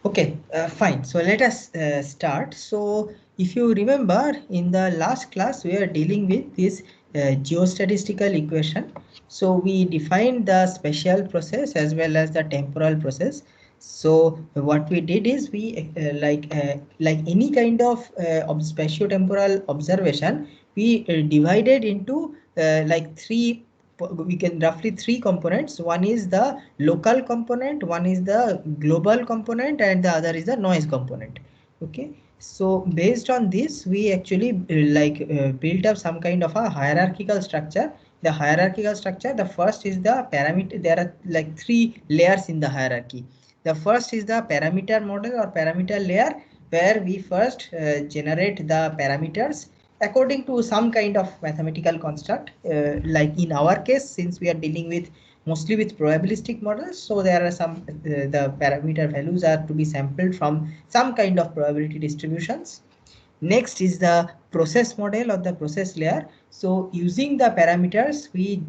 Okay, fine. So let us start. So if you remember, in the last class, we are dealing with this geostatistical equation. So we defined the spatial process as well as the temporal process. So what we did is we like any kind of spatiotemporal observation, we divided into like three, we can roughly three components. One is the local component, one is the global component, and the other is the noise component. Okay, so based on this we actually built up some kind of a hierarchical structure. The hierarchical structure, the first is the parameter. There are like three layers in the hierarchy. The first is the parameter model or parameter layer, where we first generate the parameters according to some kind of mathematical construct. Like in our case, since we are dealing with mostly with probabilistic models, so there are some the parameter values are to be sampled from some kind of probability distributions. Next is the process model or the process layer. So using the parameters, we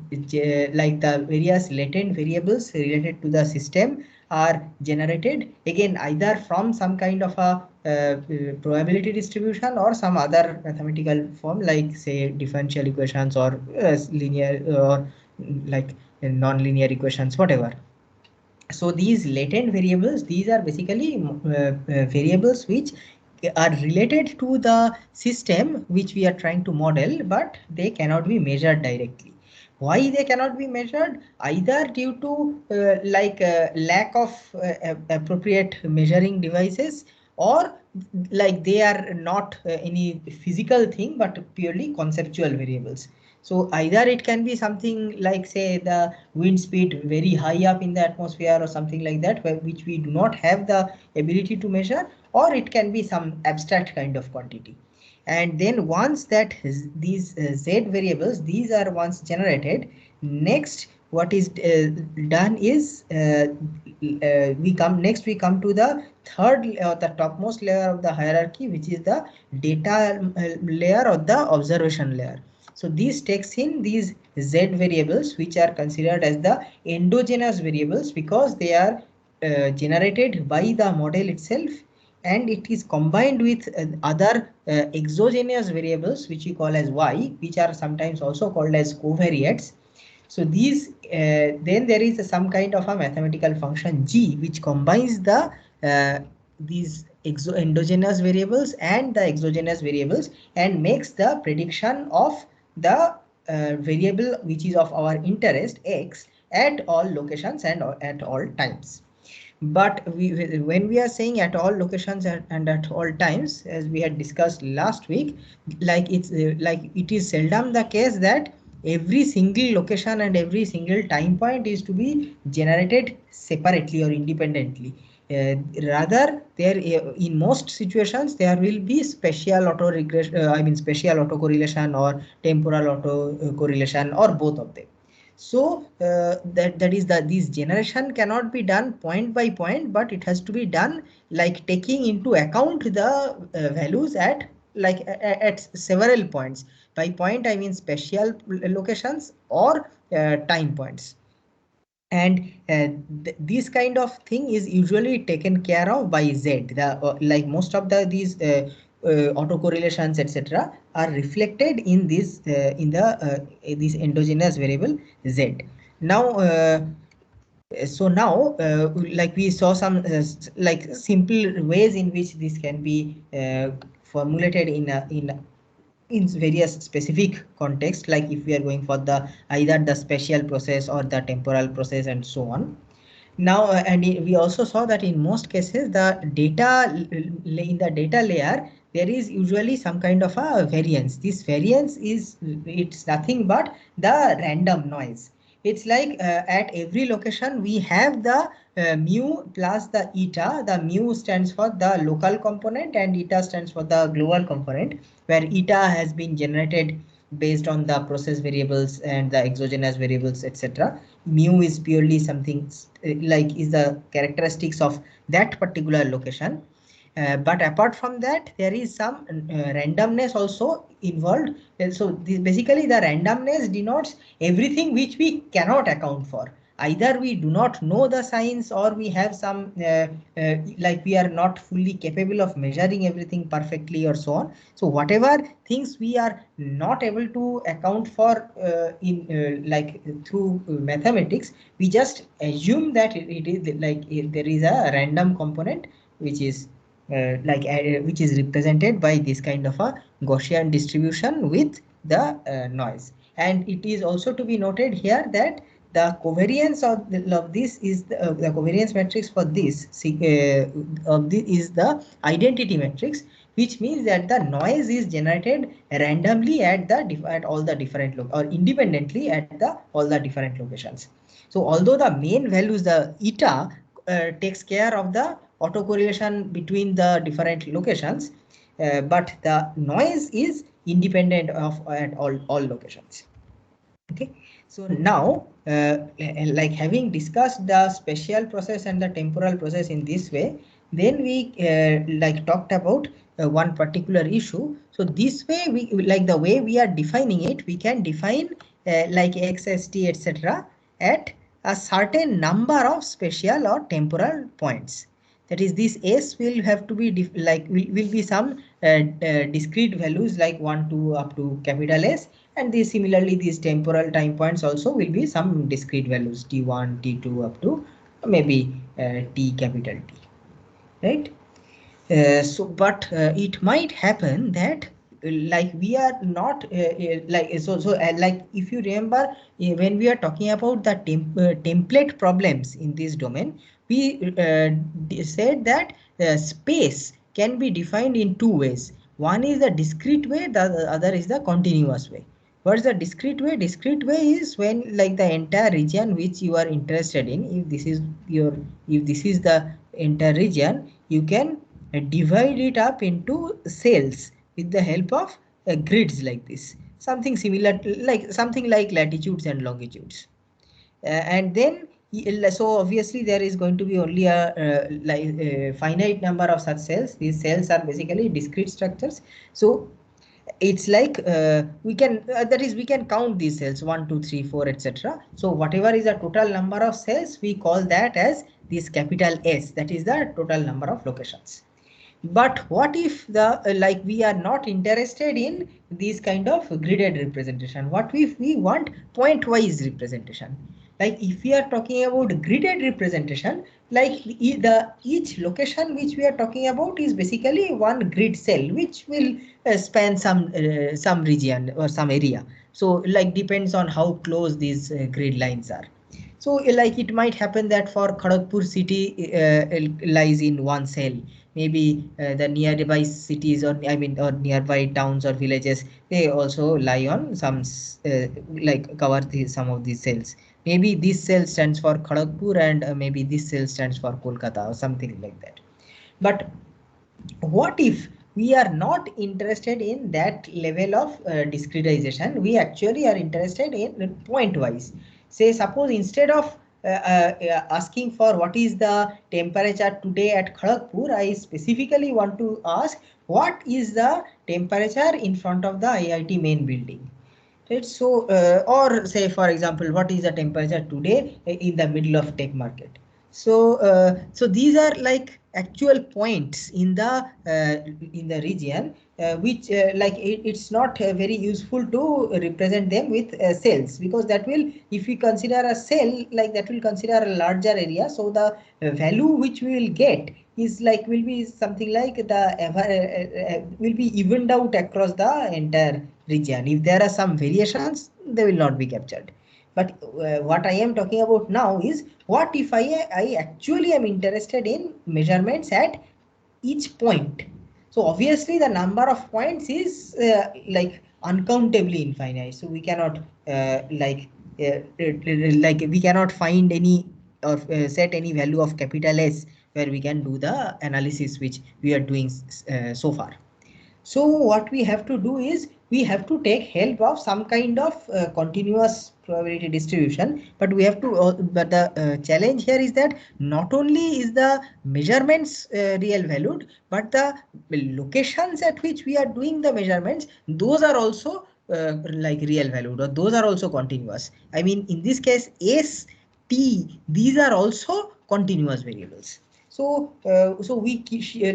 like the various latent variables related to the system are generated again either from some kind of a probability distribution or some other mathematical form, like say differential equations or linear or like non-linear equations, whatever. So these latent variables, these are basically variables which are related to the system which we are trying to model, but they cannot be measured directly. Why they cannot be measured? Either due to lack of appropriate measuring devices, or like they are not any physical thing but purely conceptual variables. So either it can be something like say the wind speed very high up in the atmosphere or something like that, which we do not have the ability to measure, or it can be some abstract kind of quantity. And then once that these z variables, these are once generated, next what is done is we come to the third the topmost layer of the hierarchy, which is the data layer or the observation layer. So this takes in these z variables, which are considered as the endogenous variables because they are generated by the model itself, and it is combined with other exogenous variables which we call as y, which are sometimes also called as covariates. So these then there is some kind of a mathematical function g which combines the these endogenous variables and the exogenous variables and makes the prediction of the variable which is of our interest x at all locations and at all times. But when we are saying at all locations and at all times, as we had discussed last week, like it is seldom the case that every single location and every single time point is to be generated separately or independently. Rather, there in most situations there will be spatial auto regression, spatial auto correlation or temporal auto correlation, or both of them. So that is that this generation cannot be done point by point, but it has to be done like taking into account the values at at several points. By point I mean spatial locations or time points. And this kind of thing is usually taken care of by z. The like most of the these autocorrelations etc are reflected in this this endogenous variable z. Now so now like we saw some like simple ways in which this can be formulated in various specific context, like if we are going for the either the spatial process or the temporal process and so on. Now and we also saw that in most cases the data in the data layer there is usually some kind of a variance. This variance is, it's nothing but the random noise. It's like at every location we have the mu plus the eta. The mu stands for the local component and eta stands for the global component, where eta has been generated based on the process variables and the exogenous variables etc. Mu is purely something like is the characteristics of that particular location. But apart from that, there is some randomness also involved. And so basically the randomness denotes everything which we cannot account for. either we do not know the science, or we have some like we are not fully capable of measuring everything perfectly, or so on. So whatever things we are not able to account for in like through mathematics, we just assume that it is like there is a random component which is which is represented by this kind of a Gaussian distribution with the noise. And it is also to be noted here that the covariance of this is the covariance matrix for this is the identity matrix, which means that the noise is generated randomly at all the different or independently at all the different locations. So although the main values, the eta takes care of the autocorrelation between the different locations, but the noise is independent of at all locations. Okay, so now like having discussed the spatial process and the temporal process in this way, then we like talked about one particular issue. So this way, we like the way we are defining it, we can define like XST etc. at a certain number of spatial or temporal points. That is, this S will have to be will be some discrete values like 1 to up to capital S, and these similarly these temporal time points also will be some discrete values t1, t2 up to maybe t capital T, right? So but it might happen that like we are not like like if you remember when we are talking about the template problems in this domain, we said that space can be defined in two ways. One is the discrete way, the other is the continuous way. What's the discrete way? Discrete way is when like the entire region which you are interested in, if this is the entire region, you can divide it up into cells with the help of grids like this, something similar to, like something like latitudes and longitudes. And then so obviously there is going to be only a like a finite number of such cells. These cells are basically discrete structures. So it's like we can that is we can count these cells 1 2 3 4 etc. So whatever is the total number of cells, we call that as this capital S, that is the total number of locations. But what if the like we are not interested in these kind of gridded representation? What if we want point wise representation? Like if we are talking about gridded representation, like each location which we are talking about is basically one grid cell which will span some region or some area. So like depends on how close these grid lines are. So like it might happen that for Kharagpur city lies in one cell. Maybe the nearby cities, or I mean or nearby towns or villages, they also lie on some like cover some of these cells. Maybe this cell stands for Kharagpur, and maybe this cell stands for Kolkata or something like that. But what if we are not interested in that level of discretization? We actually are interested in point wise. Say suppose instead of asking for what is the temperature today at Kharagpur, I specifically want to ask what is the temperature in front of the IIT main building. Right. So or say for example, what is the temperature today in the middle of tech market? So so these are like actual points in the region which like it's not very useful to represent them with cells, because that will, if we consider a cell, like that will consider a larger area. So the value which we will get is like will be something like the will be evened out across the entire region. If there are some variations, they will not be captured. But what I am talking about now is, what if I actually am interested in measurements at each point? So obviously the number of points is like uncountably infinite. So we cannot like we cannot find any or set any value of capital S where we can do the analysis which we are doing so far. So what we have to do is we have to take help of some kind of continuous probability distribution, but we have to but the challenge here is that not only is the measurements real valued, but the locations at which we are doing the measurements, those are also like real valued, or those are also continuous. I mean in this case S t, these are also continuous variables. So we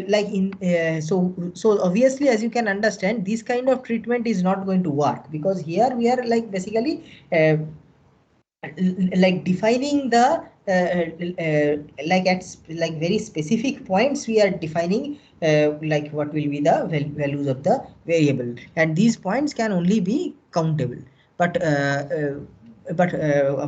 like in so obviously, as you can understand, this kind of treatment is not going to work, because here we are like basically like defining the like at like very specific points we are defining like what will be the values of the variable, and these points can only be countable. But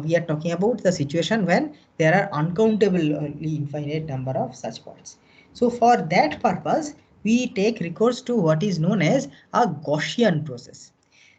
we are talking about the situation when there are uncountable infinite number of such points. So for that purpose, we take recourse to what is known as a Gaussian process.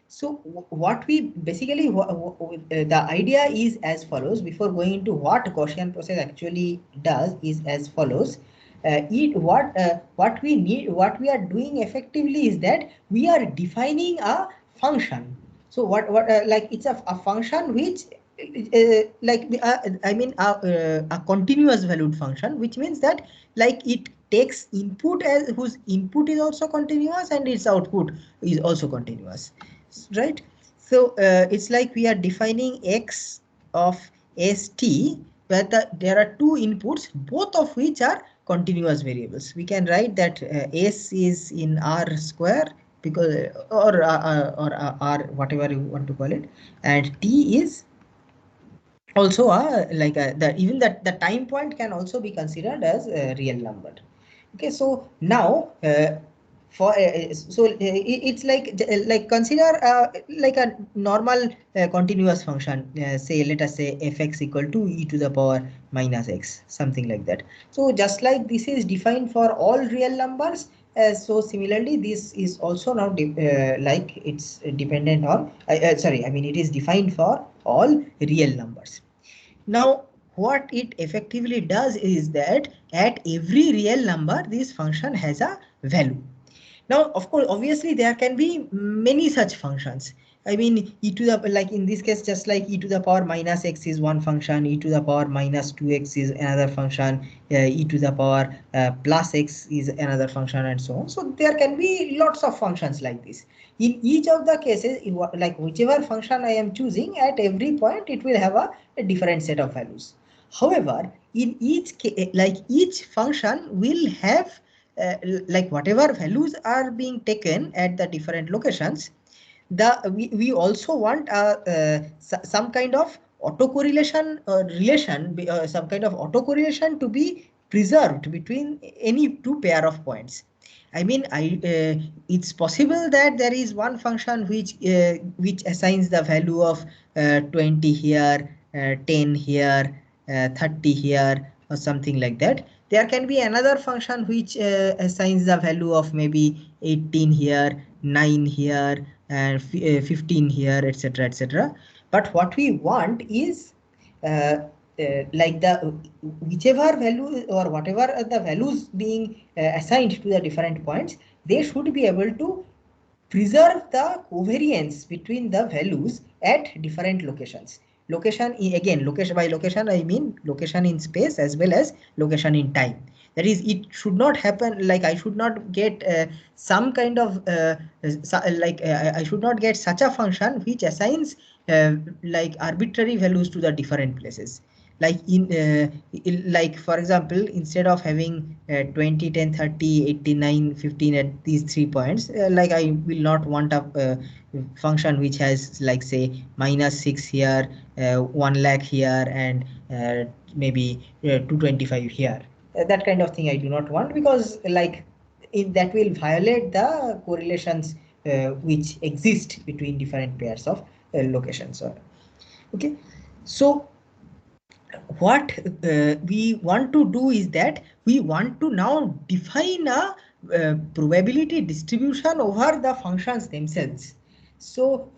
So what we basically the idea is as follows. Before going into what Gaussian process actually does is as follows. What we need, what we are doing effectively is that we are defining a function. So what like it's a function which I mean a continuous valued function, which means that like it takes input as whose input is also continuous and its output is also continuous, right? So it's like we are defining x of st where there are two inputs, both of which are continuous variables. We can write that s is in r square, because r whatever you want to call it, and t is also even that the time point can also be considered as a real number. Okay, so now for it's like consider like a normal continuous function, say let us say fx equal to e to the power minus x, something like that. So just like this is defined for all real numbers, so similarly this is also now like it's dependent on sorry, I mean it is defined for all real numbers. Now, what it effectively does is that at every real number, this function has a value. Now, of course, obviously, there can be many such functions. I mean, e to the, like in this case, just like e to the power minus x is one function, e to the power minus 2x is another function, e to the power plus x is another function, and so on. So there can be lots of functions like this. In each of the cases, like whichever function I am choosing, at every point, it will have a different set of values. However, in each case, like each function will have like whatever values are being taken at the different locations, we also want some kind of autocorrelation relation, some kind of autocorrelation to be preserved between any two pair of points. I mean, it's possible that there is one function which assigns the value of 20 here, 10 here, 30 here, or something like that. There can be another function which assigns the value of maybe 18 here, 9 here, and 15 here, etc., etc. But what we want is like the whichever value or whatever the values being assigned to the different points, they should be able to preserve the covariance between the values at different locations. Location, again, location by location I mean location in space as well as location in time. That is, it should not happen like I should not get some kind of I should not get such a function which assigns like arbitrary values to the different places. Like like for example, instead of having 20, 10, 30, 89, 15 at these 3 points, like I will not want a function which has like say -6 here, 1 lakh here, and maybe 225 here. That kind of thing I do not want, because like that will violate the correlations which exist between different pairs of locations. Okay, so what we want to do is that we want to now define a probability distribution over the functions themselves. So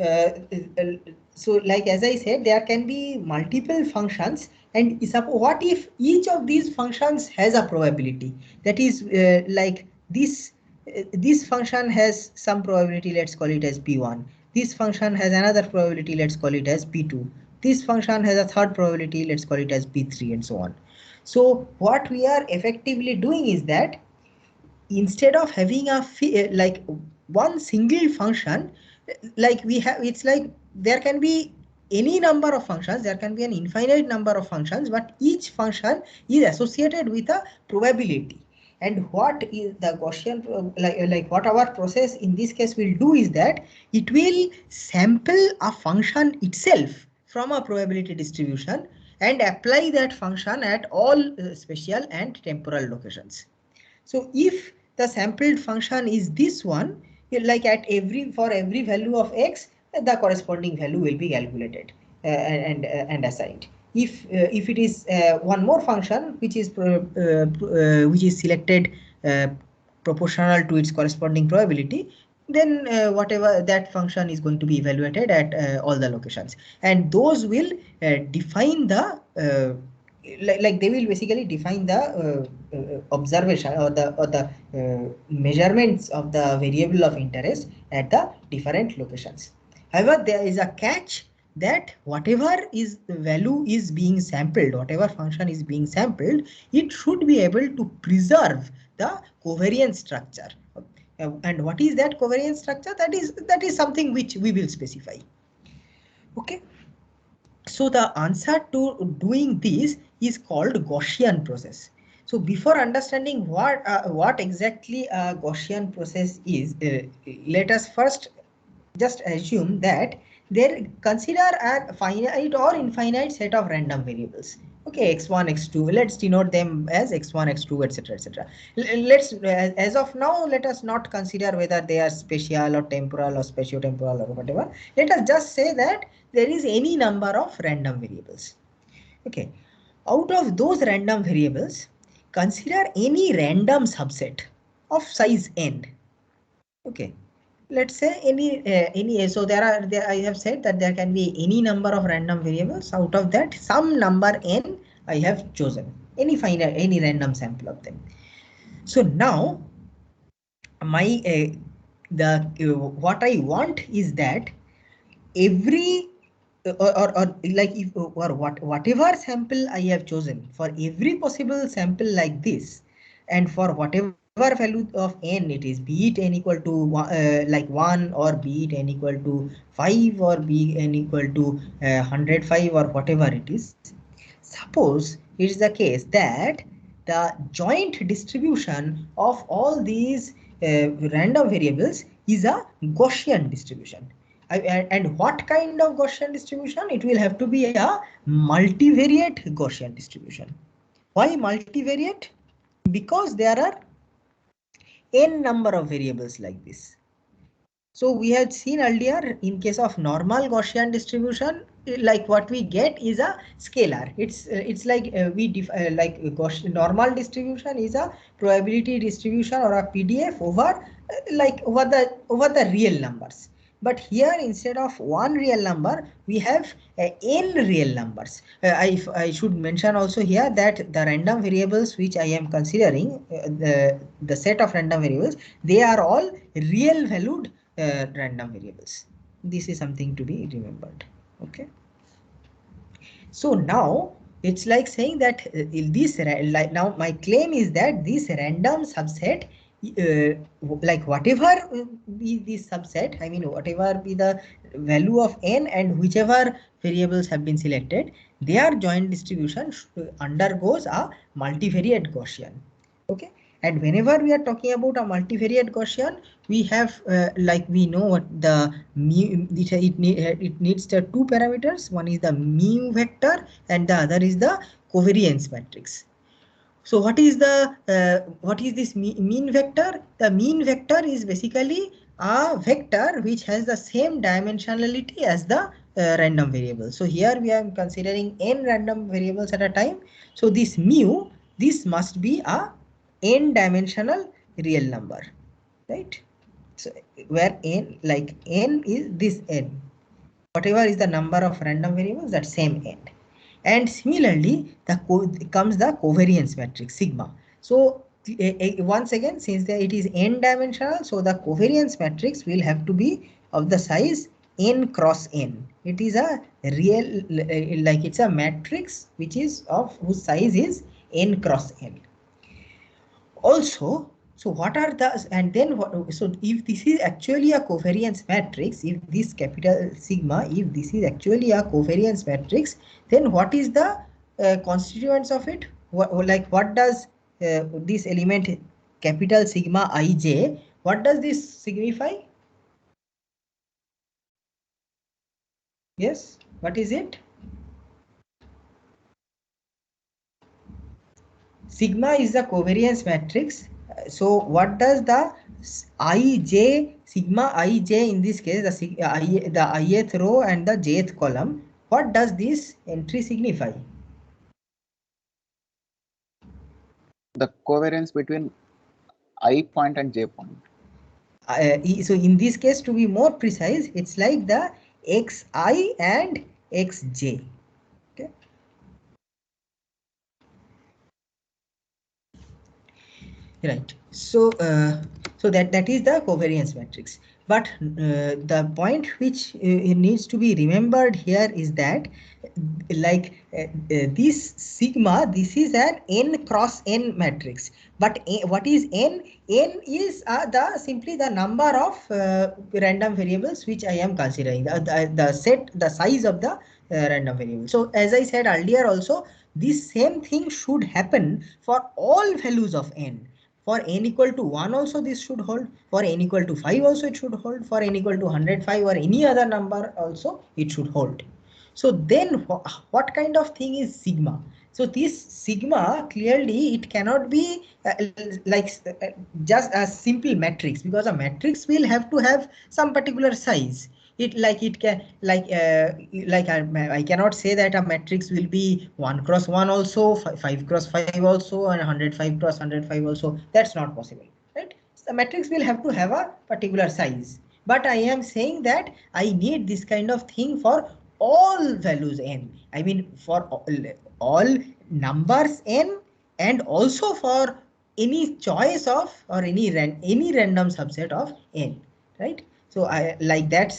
like as I said, there can be multiple functions, and what if each of these functions has a probability? That is like this function has some probability, let's call it as p1. This function has another probability, let's call it as p2. This function has a third probability, let's call it as p3, and so on. So what we are effectively doing is that instead of having a like one single function, like we have, it's like there can be any number of functions, there can be an infinite number of functions, but each function is associated with a probability. And what is the Gaussian, like what our process in this case will do is that it will sample a function itself from a probability distribution and apply that function at all spatial and temporal locations. So if the sampled function is this one, like for every value of x, the corresponding value will be calculated and assigned. If it is one more function which is selected proportional to its corresponding probability, then whatever that function is going to be evaluated at all the locations, and those will define the like they will basically define the observation or the measurements of the variable of interest at the different locations. However, there is a catch that whatever is the value is being sampled, whatever function is being sampled, it should be able to preserve the covariance structure. And what is that covariance structure? That is something which we will specify. Okay. So the answer to doing this is called Gaussian process. So before understanding what exactly a Gaussian process is, let us first just assume that there consider a finite or infinite set of random variables. Okay, x1, x2. Let's denote them as x1, x2, etc., etc. Let's as of now, let us not consider whether they are spatial or temporal or spatiotemporal or whatever. Let us just say that there is any number of random variables. Okay, out of those random variables, consider any random subset of size n. Okay, let's say any so there I have said that there can be any number of random variables. Out of that, some number n I have chosen, any random sample of them. So now my what I want is that every or like if or whatever sample I have chosen, for every possible sample like this, and for whatever value of n it is, be it n equal to like 1, or be it n equal to 5, or be n equal to 105, or whatever it is. Suppose it is the case that the joint distribution of all these random variables is a Gaussian distribution. And what kind of Gaussian distribution? It will have to be a multivariate Gaussian distribution. Why multivariate? Because there are n number of variables like this. So we had seen earlier, in case of normal Gaussian distribution, like what we get is a scalar. It's like like normal distribution is a probability distribution or a PDF over over the real numbers. But here, instead of one real number, we have n real numbers. I should mention also here that the random variables which I am considering, the set of random variables, they are all real valued random variables. This is something to be remembered. Okay. So now it's like saying that now my claim is that this random subset, like whatever be the subset, I mean whatever be the value of n and whichever variables have been selected, their joint distribution undergoes a multivariate Gaussian. Okay. And whenever we are talking about a multivariate Gaussian, we have like we know what the mu, it needs the two parameters. One is the mu vector and the other is the covariance matrix. So what is this mean vector? The mean vector is basically a vector which has the same dimensionality as the random variable. So here we are considering n random variables at a time. So this mu, this must be a n dimensional real number, right? So where n, like n is this n, whatever is the number of random variables, that same n. And similarly, comes the covariance matrix sigma. So once again, since it is n dimensional, so the covariance matrix will have to be of the size n cross n. It is a real, like it's a matrix which is of whose size is n cross n. Also, So what are the, and then what, so if this is actually a covariance matrix, if this capital sigma, if this is actually a covariance matrix, then what is the constituents of it? What does this element capital sigma ij, what does this signify? Yes, what is it? Sigma is the covariance matrix. So what does the ij, sigma ij in this case, the ith row and the jth column, what does this entry signify? The covariance between I point and j point. So in this case, to be more precise, it's like the xi and xj. Okay. Right. So so that is the covariance matrix. But the point which needs to be remembered here is that this sigma, this is an n cross n matrix. But what is n? N is the simply the number of random variables which I am considering, the set, the size of the random variable. So as I said earlier also, this same thing should happen for all values of n. For n equal to 1 also this should hold. For n equal to 5 also it should hold. For n equal to 105 or any other number also it should hold. So then what kind of thing is sigma? So this sigma, clearly it cannot be just a simple matrix, because a matrix will have to have some particular size. It can I cannot say that a matrix will be 1 cross 1 also, 5 cross 5 also, and 105 cross 105 also. That's not possible, right? The matrix will have to have a particular size. But I am saying that I need this kind of thing for all values n. I mean for all numbers n, and also for any choice of, or any random subset of n, right? So I like that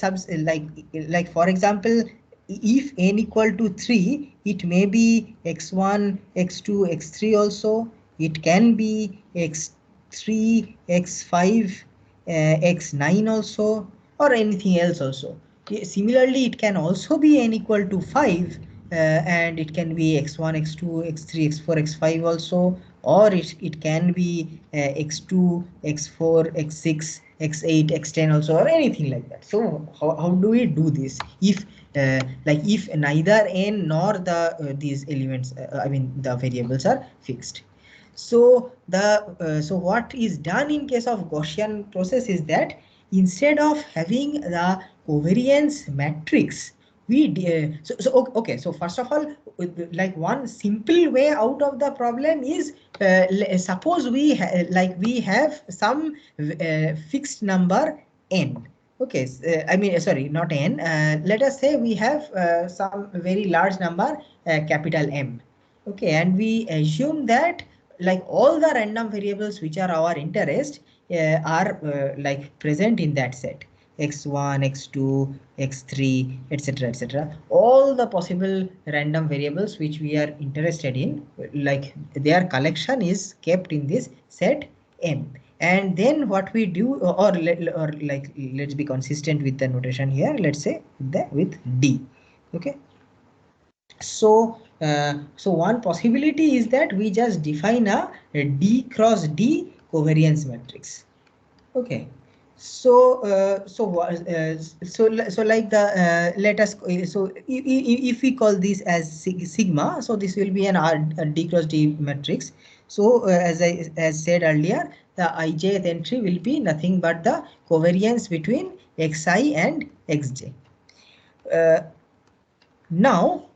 like for example, if n equal to 3, it may be x1, x2, x3 also. It can be x3, x5, x9 also, or anything else also. Similarly, it can also be n equal to 5, and it can be x1, x2, x3, x4, x5 also, or it can be x2, x4, x6, x8, x10 also, or anything like that. So how do we do this if if neither n nor these elements, I mean the variables, are fixed? So so what is done in case of Gaussian process is that instead of having the covariance matrix, okay, so first of all, like one simple way out of the problem is, suppose we have some fixed number n. Okay, I mean, sorry, not n. Let us say we have some very large number, capital M. Okay, and we assume that like all the random variables which are our interest are like present in that set, x1, x2, x3, etc., etc. All the possible random variables which we are interested in, like their collection is kept in this set M. And then what we do, or like let's be consistent with the notation here. Let's say with D. Okay. So so one possibility is that we just define a D cross D covariance matrix. Okay. So so like the let us so if we call this as sigma, so this will be a D cross D matrix. So as I said earlier, the ijth entry will be nothing but the covariance between xi and xj. Now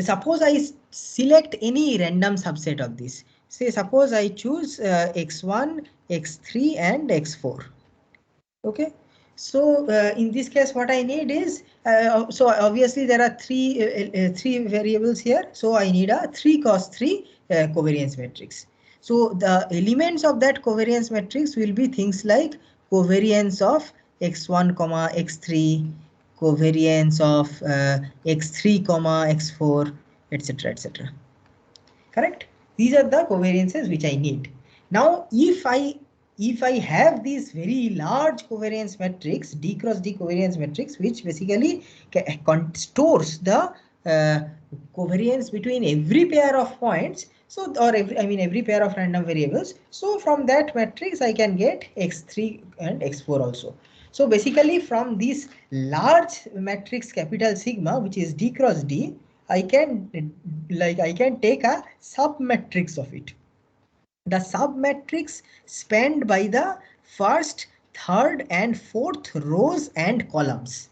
suppose I select any random subset of this. Say suppose I choose x1, x3 and x4. Okay. So in this case what I need is, so obviously there are three variables here. So I need a 3 cos 3 covariance matrix. So the elements of that covariance matrix will be things like covariance of x1 comma x3, covariance of x3 comma x4, etc., etc. Correct? These are the covariances which I need. Now if I have this very large covariance matrix, D cross D covariance matrix, which basically stores the covariance between every pair of points, so or every pair of random variables, so from that matrix I can get x3 and x4 also. So basically from this large matrix capital sigma, which is D cross D, I can take a submatrix of it. The submatrix spanned by the first, third and fourth rows and columns.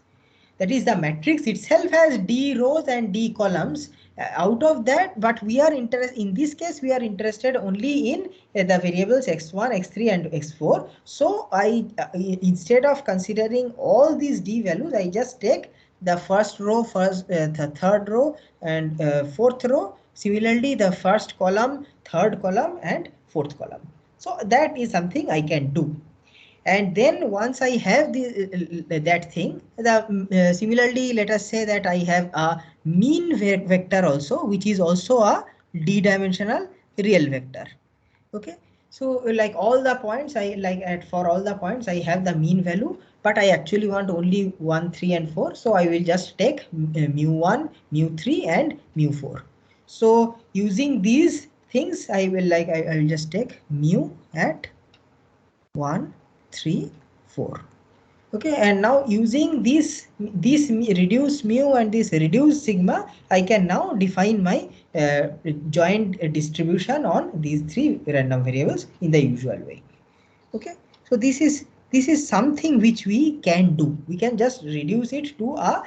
That is, the matrix itself has D rows and D columns. Out of that, but we are interested in this case, we are interested only in the variables x1, x3 and x4. So I instead of considering all these D values, I just take the first row, the third row and fourth row. Similarly, the first column, third column and fourth column. So that is something I can do. And then once I have that thing, similarly, let us say that I have a mean vector also, which is also a d-dimensional real vector. Okay, so like all the points for all the points I have the mean value, but I actually want only 1, 3 and 4. So I will just take mu1, mu3 and mu4. So using these things, I will just take mu at 1, 3, 4. Okay, and now using this reduced mu and this reduced sigma, I can now define my joint distribution on these three random variables in the usual way. Okay, so this is something which we can do. We can just reduce it to a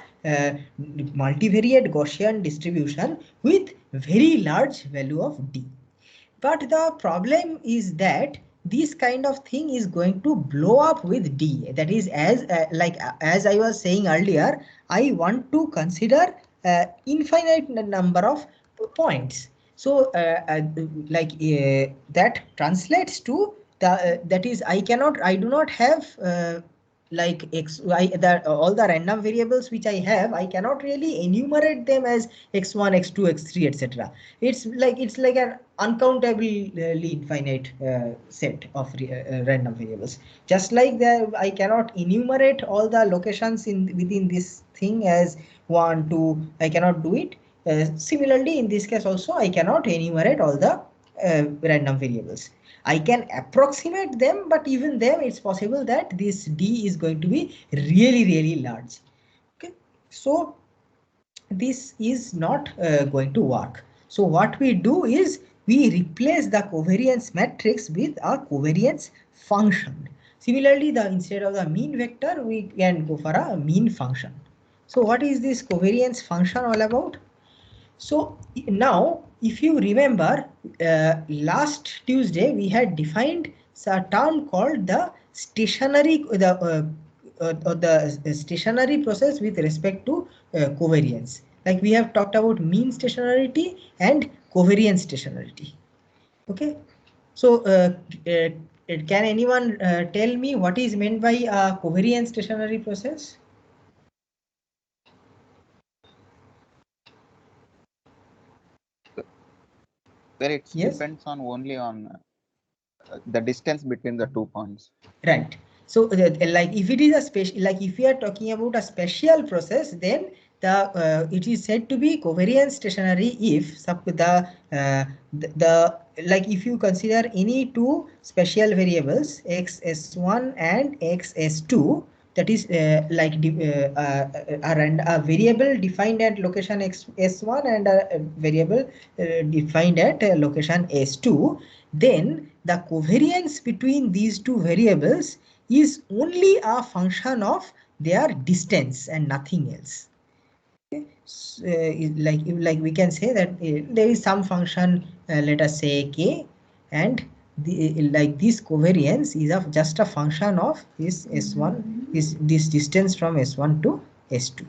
multivariate Gaussian distribution with very large value of d. But the problem is that this kind of thing is going to blow up with D. That is, as I was saying earlier, I want to consider infinite number of points. So that translates to the that is, I do not have all the random variables which I have, I cannot really enumerate them as x1, x2, x3, etc. It's like an uncountably infinite set of random variables. Just like that, I cannot enumerate all the locations within this thing as 1, 2. I cannot do it. Similarly, in this case also, I cannot enumerate all the random variables. I can approximate them, but even then it's possible that this D is going to be really large. Okay, so this is not going to work. So what we do is we replace the covariance matrix with a covariance function. Similarly, instead of the mean vector, we can go for a mean function. So what is this covariance function all about? So now, if you remember, last Tuesday we had defined a term called the stationary stationary process with respect to covariance. Like we have talked about mean stationarity and covariance stationarity. Okay, so can anyone tell me what is meant by a covariance stationary process? Where it Yes? depends on only on the distance between the 2 points. Right. So like if it is a special, like if we are talking about a special process, then it is said to be covariance stationary if the like if you consider any two special variables x_s1 and x_s2, that is a variable defined at location x_s1 and a variable defined at location s2, then the covariance between these two variables is only a function of their distance and nothing else. Okay. So, like we can say that there is some function, let us say k, and this covariance is just a function of this s1, this distance from s1 to s2,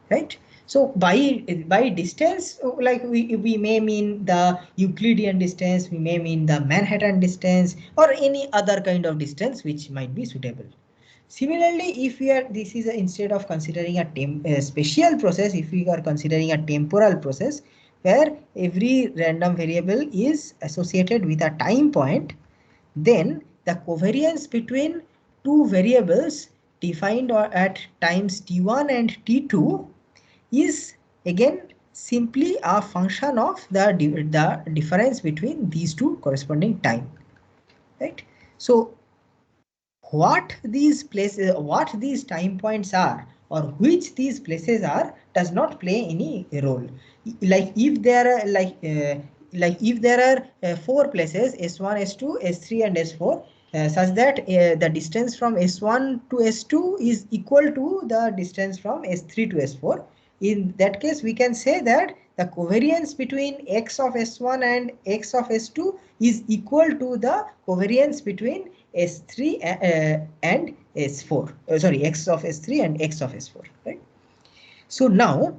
right? So by distance, like we may mean the Euclidean distance, we may mean the Manhattan distance, or any other kind of distance which might be suitable. Similarly, if we are instead of considering a spatial process, if we are considering a temporal process where every random variable is associated with a time point, then the covariance between two variables defined at times t1 and t2 is again simply a function of the difference between these two corresponding time, right? So what these places, what these time points are, or which these places are, does not play any role. Like if there are like if there are 4 places s1, s2, s3 and s4, such that the distance from s1 to s2 is equal to the distance from s3 to s4. In that case, we can say that the covariance between x of s1 and x of s2 is equal to the covariance between S3 and S4. Sorry, X of S3 and X of S4. Right. So now,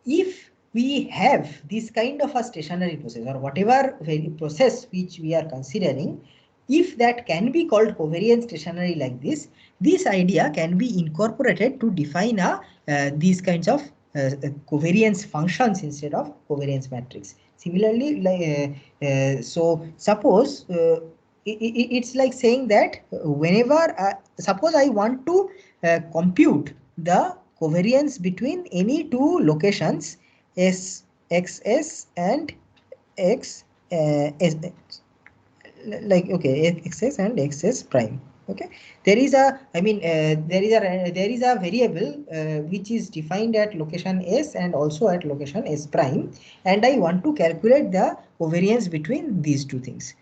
if we have this kind of a stationary process or whatever process which we are considering, if that can be called covariant stationary like this idea can be incorporated to define these kinds of covariance functions instead of covariance matrix. Similarly, so suppose it's like saying that whenever suppose I want to compute the covariance between any two locations s xs and x s, like okay, xs and xs prime. Okay, there is a there is a variable which is defined at location s and also at location s prime, and I want to calculate the covariance between these two things.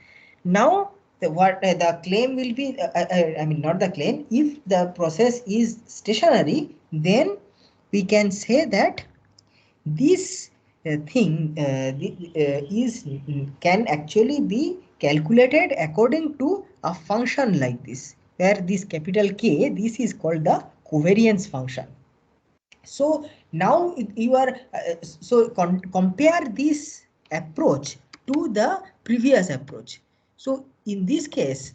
Now the claim will be I mean not the claim, if the process is stationary, then we can say that this thing is can actually be calculated according to a function like this, where this capital K, this is called the covariance function. So now you are compare this approach to the previous approach. So in this case,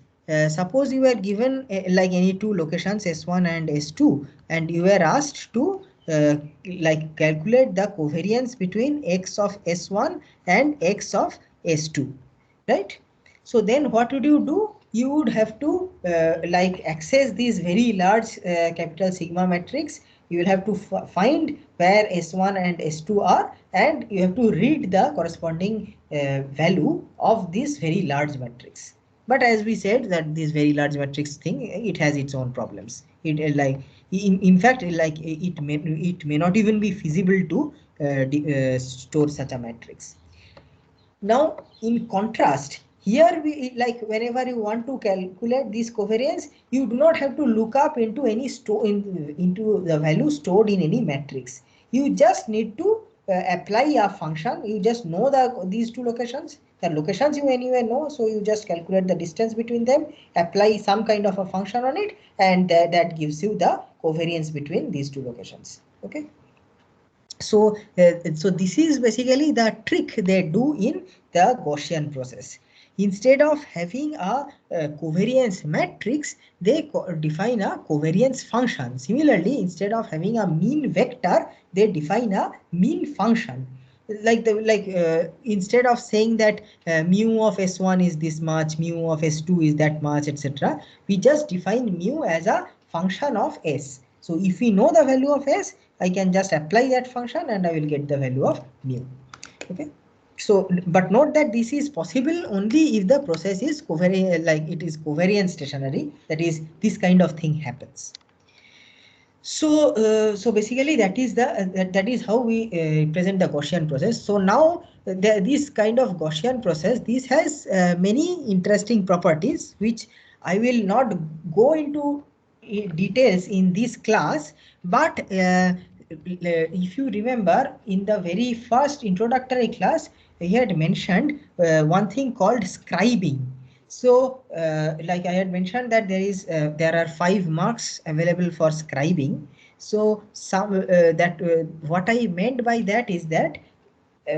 suppose you were given like any two locations S1 and S2, and you were asked to like calculate the covariance between x of S1 and x of S2, right? So then what would you do? You would have to like access these very large capital sigma matrix. You will have to find where S1 and S2 are, and you have to read the corresponding value of this very large matrix. But as we said that this very large matrix thing, it has its own problems. It like in fact like it may not even be feasible to store such a matrix. Now, in contrast, here we like whenever you want to calculate this covariance, you do not have to look up into any into the value stored in any matrix. You just need to apply a function. You just know these two locations. The locations you anyway know, so you just calculate the distance between them, apply some kind of a function on it, and that gives you the covariance between these two locations. Okay. So this is basically the trick they do in the Gaussian process. Instead of having a covariance matrix, they define a covariance function. Similarly, instead of having a mean vector, they define a mean function. Like instead of saying that mu of S1 is this much, mu of S2 is that much, etc., we just define mu as a function of S. So if we know the value of S, I can just apply that function and I will get the value of mu. Okay. So, but note that this is possible only if the process is covariant, like it is covariant stationary. That is, this kind of thing happens. So, so basically that is the that is how we represent the Gaussian process. So now this kind of Gaussian process, this has many interesting properties which I will not go into details in this class, but if you remember in the very first introductory class, I had mentioned one thing called scribing. So like I had mentioned that there are 5 marks available for scribing. So what I meant by that is that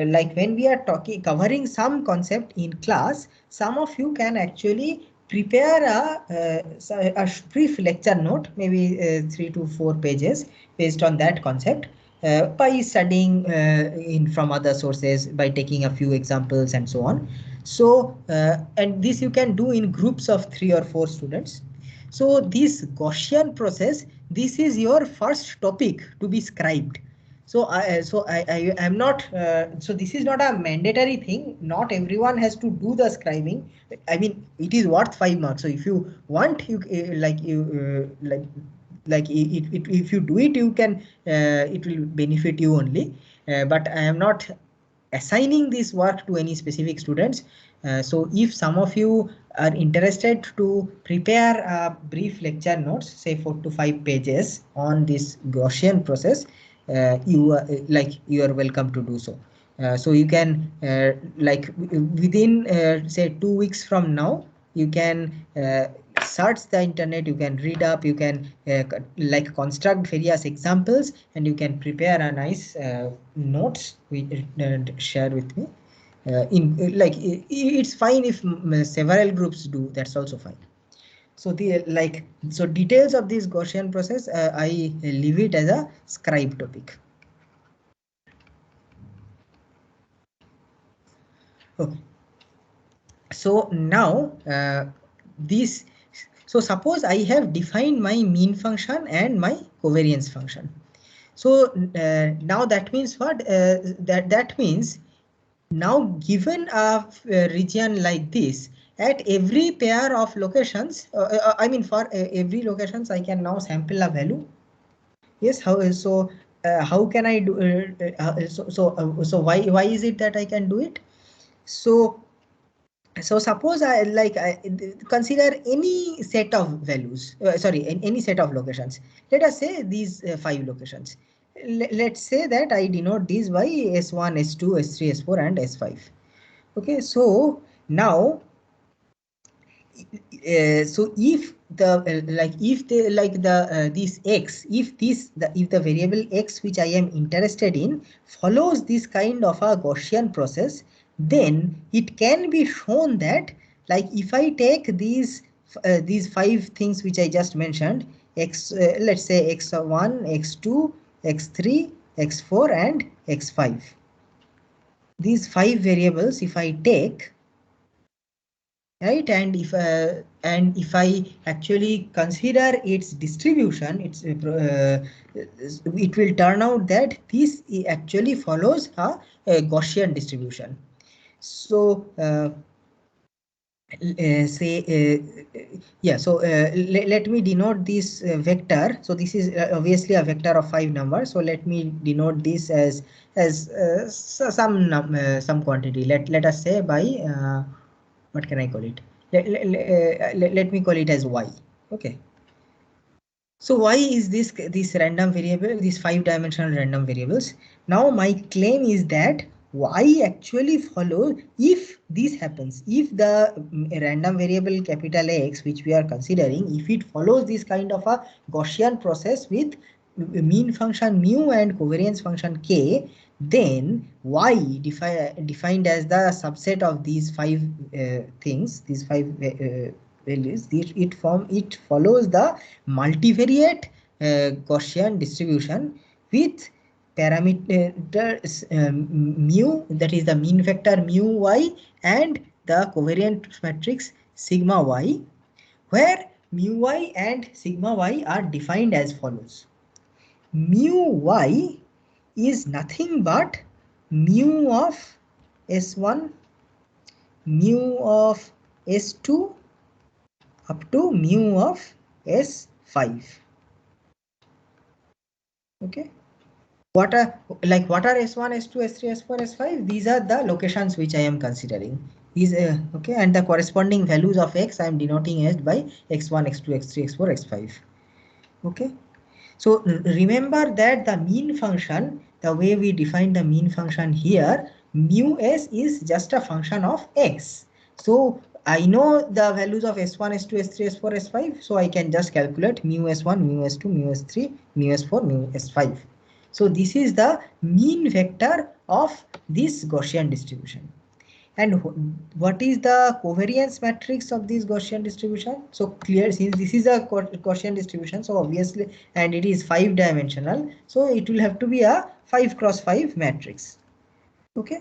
like when we are covering some concept in class, some of you can actually prepare a brief lecture note, maybe 3 to 4 pages based on that concept by studying from other sources, by taking a few examples and so on. So and this you can do in groups of 3 or 4 students. So this Gaussian process, this is your first topic to be scribed. So I am not so this is not a mandatory thing. Not everyone has to do the scribing. I mean, it is worth 5 marks. So if you want, you if you do it, you can it will benefit you only. But I am not assigning this work to any specific students. So if some of you are interested to prepare a brief lecture notes, say 4 to 5 pages on this Gaussian process, you are welcome to do so. So you can within say 2 weeks from now, you can search the internet, you can read up, you can construct various examples, and you can prepare a nice notes share with me. It's fine if several groups do, that's also fine. So so details of this Gaussian process, I leave it as a scribe topic. Okay. So now so suppose I have defined my mean function and my covariance function. So now that means what? That means now given a region like this, at every pair of locations, I mean for every locations, I can now sample a value. Yes, how can I do? So why is it that I can do it? So suppose I consider any set of values, any set of locations. Let us say these 5 locations. Let's say that I denote these by S1, S2, S3, S4 and S5. Okay, so now so if the this x, if the variable x which I am interested in follows this kind of a Gaussian process, then it can be shown that, like, if I take these 5 things which I just mentioned, x let's say x1, x2, x3, x4 and x5, these 5 variables if I take, right, and if I actually consider its distribution, it will turn out that this actually follows a Gaussian distribution. So let me denote this vector. So this is obviously a vector of 5 numbers. So let me denote this as some quantity. Let us say by what can I call it? Let me call it as y. Okay. So y is this random variable, these 5-dimensional random variables. Now my claim is that y actually follows, if this happens, if the random variable capital X which we are considering, if it follows this kind of a Gaussian process with mean function mu and covariance function k, then y defined as the subset of these 5 things, these 5 values, it follows the multivariate Gaussian distribution with parameters mu, that is the mean vector mu y, and the covariant matrix sigma y, where mu y and sigma y are defined as follows. Mu y is nothing but mu of S1, mu of S2 up to mu of S5. Okay. What are S1, S2, S3, S4, S5? These are the locations which I am considering. These okay, and the corresponding values of X I am denoting as by X1, X2, X3, X4, X5. Okay. So remember that the mean function, the way we define the mean function here, mu s is just a function of X. So I know the values of S1, S2, S3, S4, S5. So I can just calculate mu S1, mu S2, mu S3, mu S4, mu S5. So this is the mean vector of this Gaussian distribution. And what is the covariance matrix of this Gaussian distribution? So clear, since this is a Gaussian distribution, so obviously, and it is 5-dimensional, so it will have to be a 5 cross 5 matrix. Okay.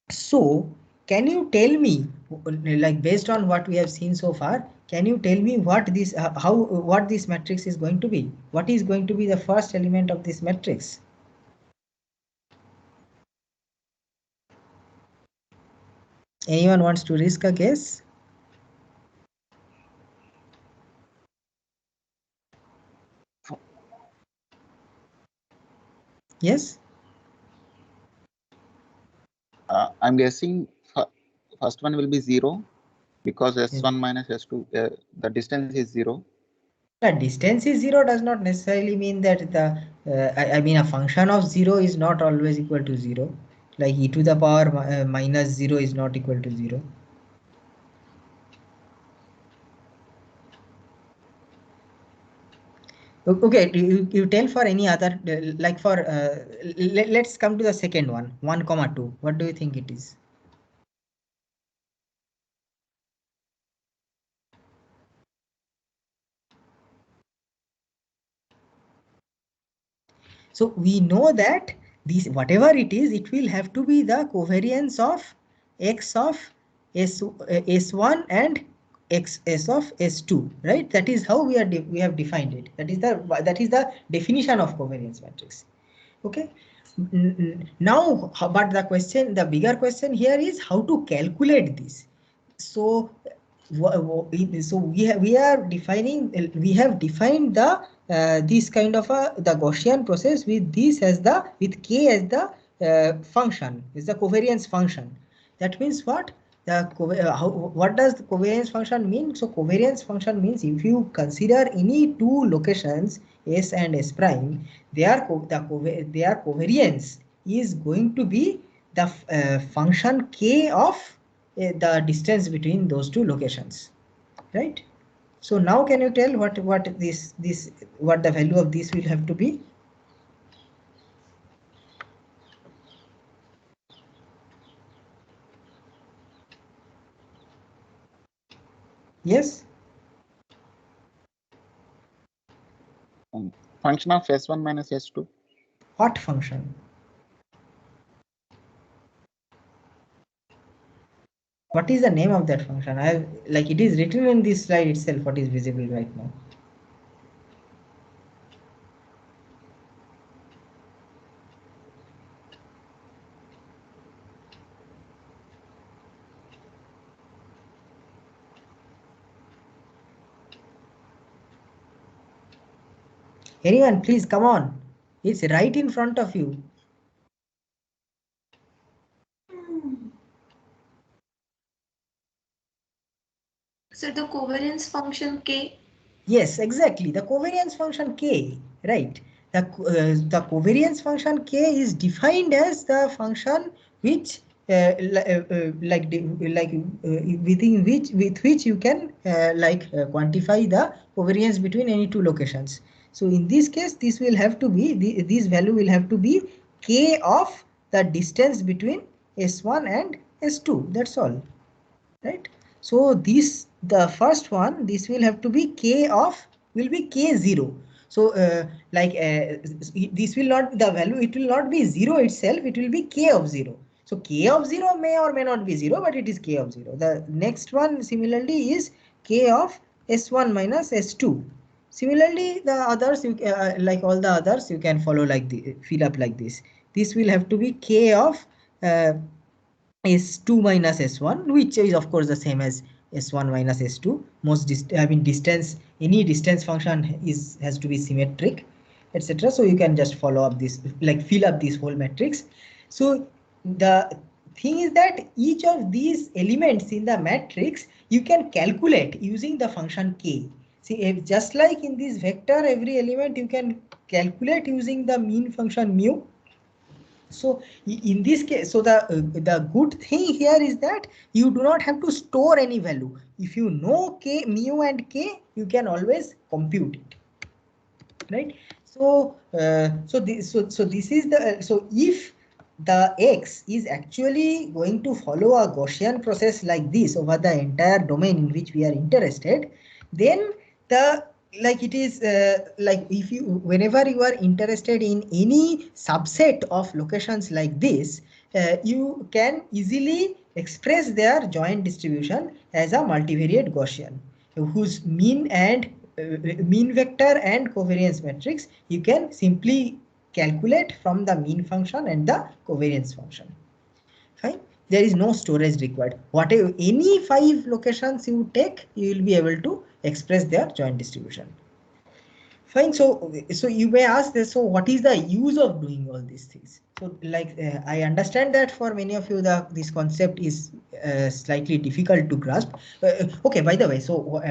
So can you tell me, like based on what we have seen so far, can you tell me what this what this matrix is going to be? What is going to be the first element of this matrix? Anyone wants to risk a guess? Yes. I'm guessing first one will be 0 because S1 minus S2, the distance is 0. The distance is 0 does not necessarily mean that the I mean a function of 0 is not always equal to 0. Like e to the power minus 0 is not equal to 0. Okay, you tell for any other, like for let's come to the second one, 1 comma 2. What do you think it is? So we know that these, whatever it is, it will have to be the covariance of x of S1 and x s of S2, right? That is how we have defined it. That is the definition of covariance matrix. Okay. Now, but the bigger question here is how to calculate this. So so we have defined the this kind of the Gaussian process with this as with k as the function, is the covariance function. That means what? What does the covariance function mean? So covariance function means if you consider any two locations S and S prime, their covariance is going to be the function k of the distance between those two locations, right? So now can you tell what what the value of this will have to be? Yes. Function of S1 minus S2. What function? What is the name of that function? Like it is written in this slide itself, what is visible right now. Anyone, please come on. It's right in front of you. So the covariance function k. Yes, exactly. The covariance function k, right? The covariance function k is defined as the function which within which with which you can quantify the covariance between any two locations. So in this case, this will have to be this value will have to be k of the distance between S1 and S2. That's all, right? So the first one, this will have to be k of, will be k0. So this will not, the value, it will not be 0 itself, it will be k of 0. So k of 0 may or may not be 0, but it is k of 0. The next one similarly is k of S1 minus S2. Similarly, the others, like all the others, you can follow like the fill up like this. This will have to be k of S2 minus S1, which is of course the same as S1 minus S2. Distance, any distance function has to be symmetric, etc. So you can just follow up this, like fill up this whole matrix. So the thing is that each of these elements in the matrix you can calculate using the function k. See, if just like in this vector, every element you can calculate using the mean function mu. So in this case, so the good thing here is that you do not have to store any value. If you know k, mu and k, you can always compute it, right? So this is the so if the x is actually going to follow a Gaussian process like this over the entire domain in which we are interested, then the like it is like if you, whenever you are interested in any subset of locations like this, you can easily express their joint distribution as a multivariate Gaussian, whose mean vector and covariance matrix you can simply calculate from the mean function and the covariance function. Fine. There is no storage required. Whatever any 5 locations you take, you will be able to express their joint distribution. Fine. So you may ask this. So what is the use of doing all these things? So like I understand that for many of you this concept is slightly difficult to grasp. Okay. By the way, so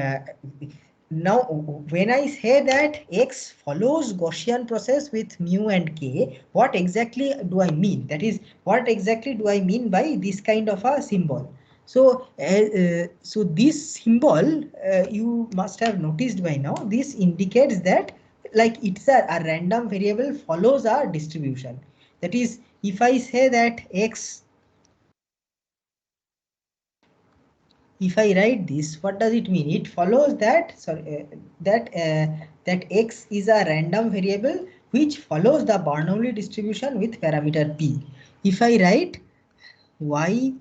now when I say that X follows Gaussian process with mu and K, what exactly do I mean? That is, what exactly do I mean by this kind of a symbol? So, so this symbol you must have noticed by now. This indicates that like it's a random variable follows a distribution. That is, if I say that X, if I write this, what does it mean? It follows that that X is a random variable which follows the Bernoulli distribution with parameter P. If I write Y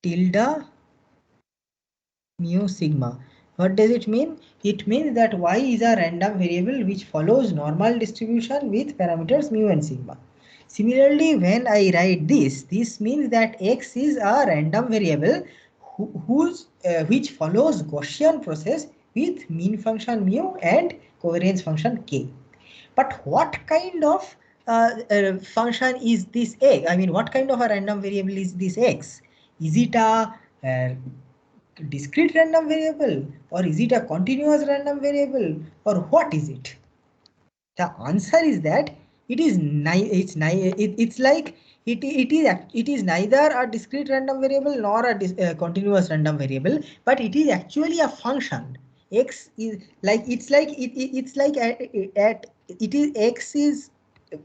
tilde mu sigma, what does it mean? It means that Y is a random variable which follows normal distribution with parameters mu and sigma. Similarly, when I write this means that X is a random variable which follows Gaussian process with mean function mu and covariance function K. But what kind of function is this X? I mean, what kind of a random variable is this X? Is it a discrete random variable, or is it a continuous random variable, or what is it? The answer is that it is it is neither a discrete random variable nor a continuous random variable, but it is actually a function. X is like X is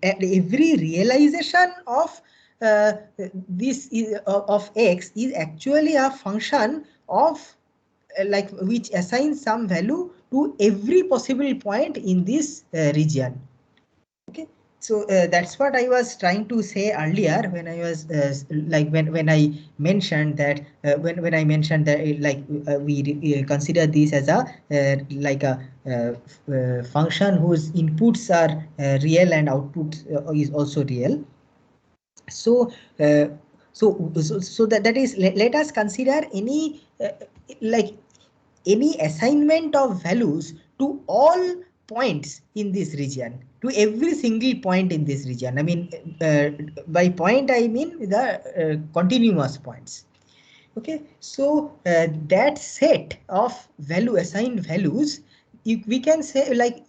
at every realization of this is of X is actually a function of like which assigns some value to every possible point in this region. Okay, so that's what I was trying to say earlier when I was like when I mentioned that when I mentioned that we consider this as a like a function whose inputs are real and output is also real. So so that is let us consider any like any assignment of values to all points in this region, to every single point in this region. I mean, by point I mean the continuous points. Okay, so that set of assigned values, we can say like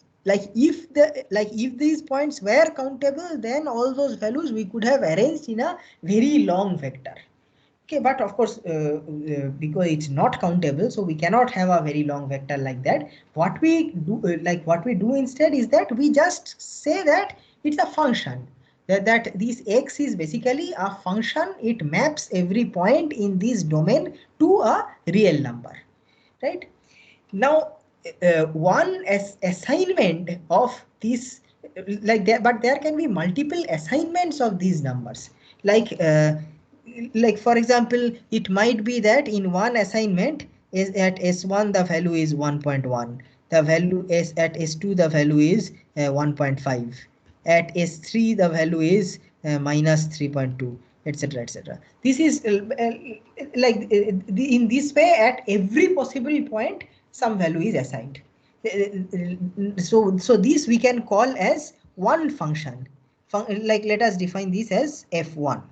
if these points were countable, then all those values we could have arranged in a very long vector. Okay, but of course, because it's not countable, so we cannot have a very long vector like that. What we do, what we do instead is that we just say that it's a function. That this X is basically a function. It maps every point in this domain to a real number, right? Now, one assignment of this, but there can be multiple assignments of these numbers. Like for example, it might be that in one assignment is at S1 the value is 1.1, the value is at S2 the value is 1.5, at S3 the value is minus 3.2, etc, etc. This is in this way at every possible point some value is assigned. So this we can call as one function. Like let us define this as f1.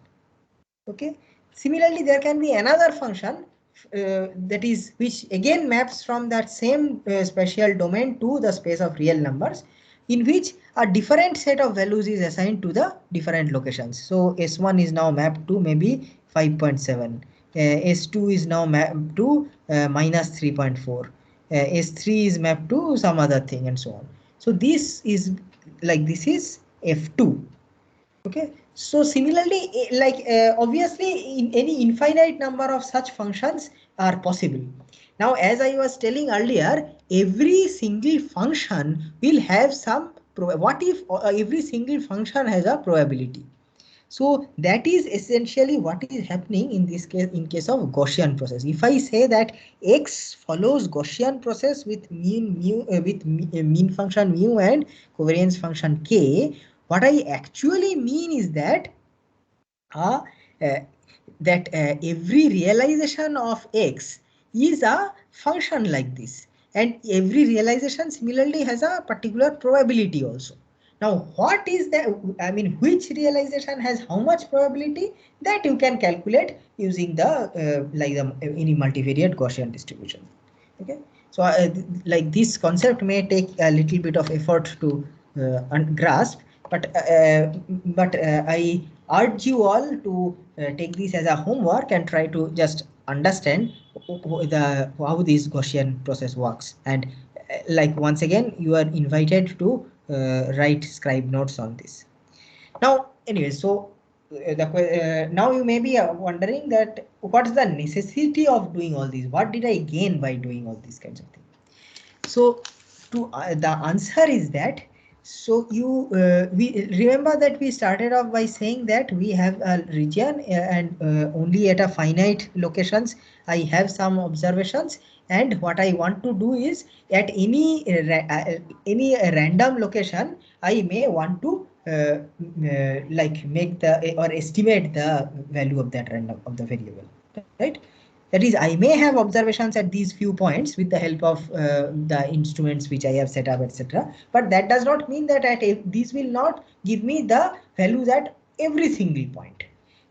Okay. Similarly, there can be another function that is which again maps from that same spatial domain to the space of real numbers, in which a different set of values is assigned to the different locations. So S1 is now mapped to maybe 5.7. S2 is now mapped to minus 3.4. S3 is mapped to some other thing and so on. So this is this is F2. Okay, so similarly, obviously in any infinite number of such functions are possible. Now, as I was telling earlier, every single function will have some what if every single function has a probability. So that is essentially what is happening in this case, in case of Gaussian process. If I say that X follows Gaussian process with mean function mu and covariance function K, what I actually mean is that every realization of X is a function like this, and every realization similarly has a particular probability also. Now, what is that? I mean, which realization has how much probability, that you can calculate using the any multivariate Gaussian distribution. Okay, so like this concept may take a little bit of effort to grasp, but I urge you all to take this as a homework and try to just understand how this Gaussian process works. And like once again, you are invited to write scribe notes on this. Now, anyway, so now you may be wondering that what is the necessity of doing all these? What did I gain by doing all these kinds of things? So, the answer is that, so we remember that we started off by saying that we have a region and only at a finite locations I have some observations, and what I want to do is at any random location I may want to like make the or estimate the value of that random of the variable, right? That is, I may have observations at these few points with the help of the instruments which I have set up, etc. But that does not mean that these will not give me the values at every single point,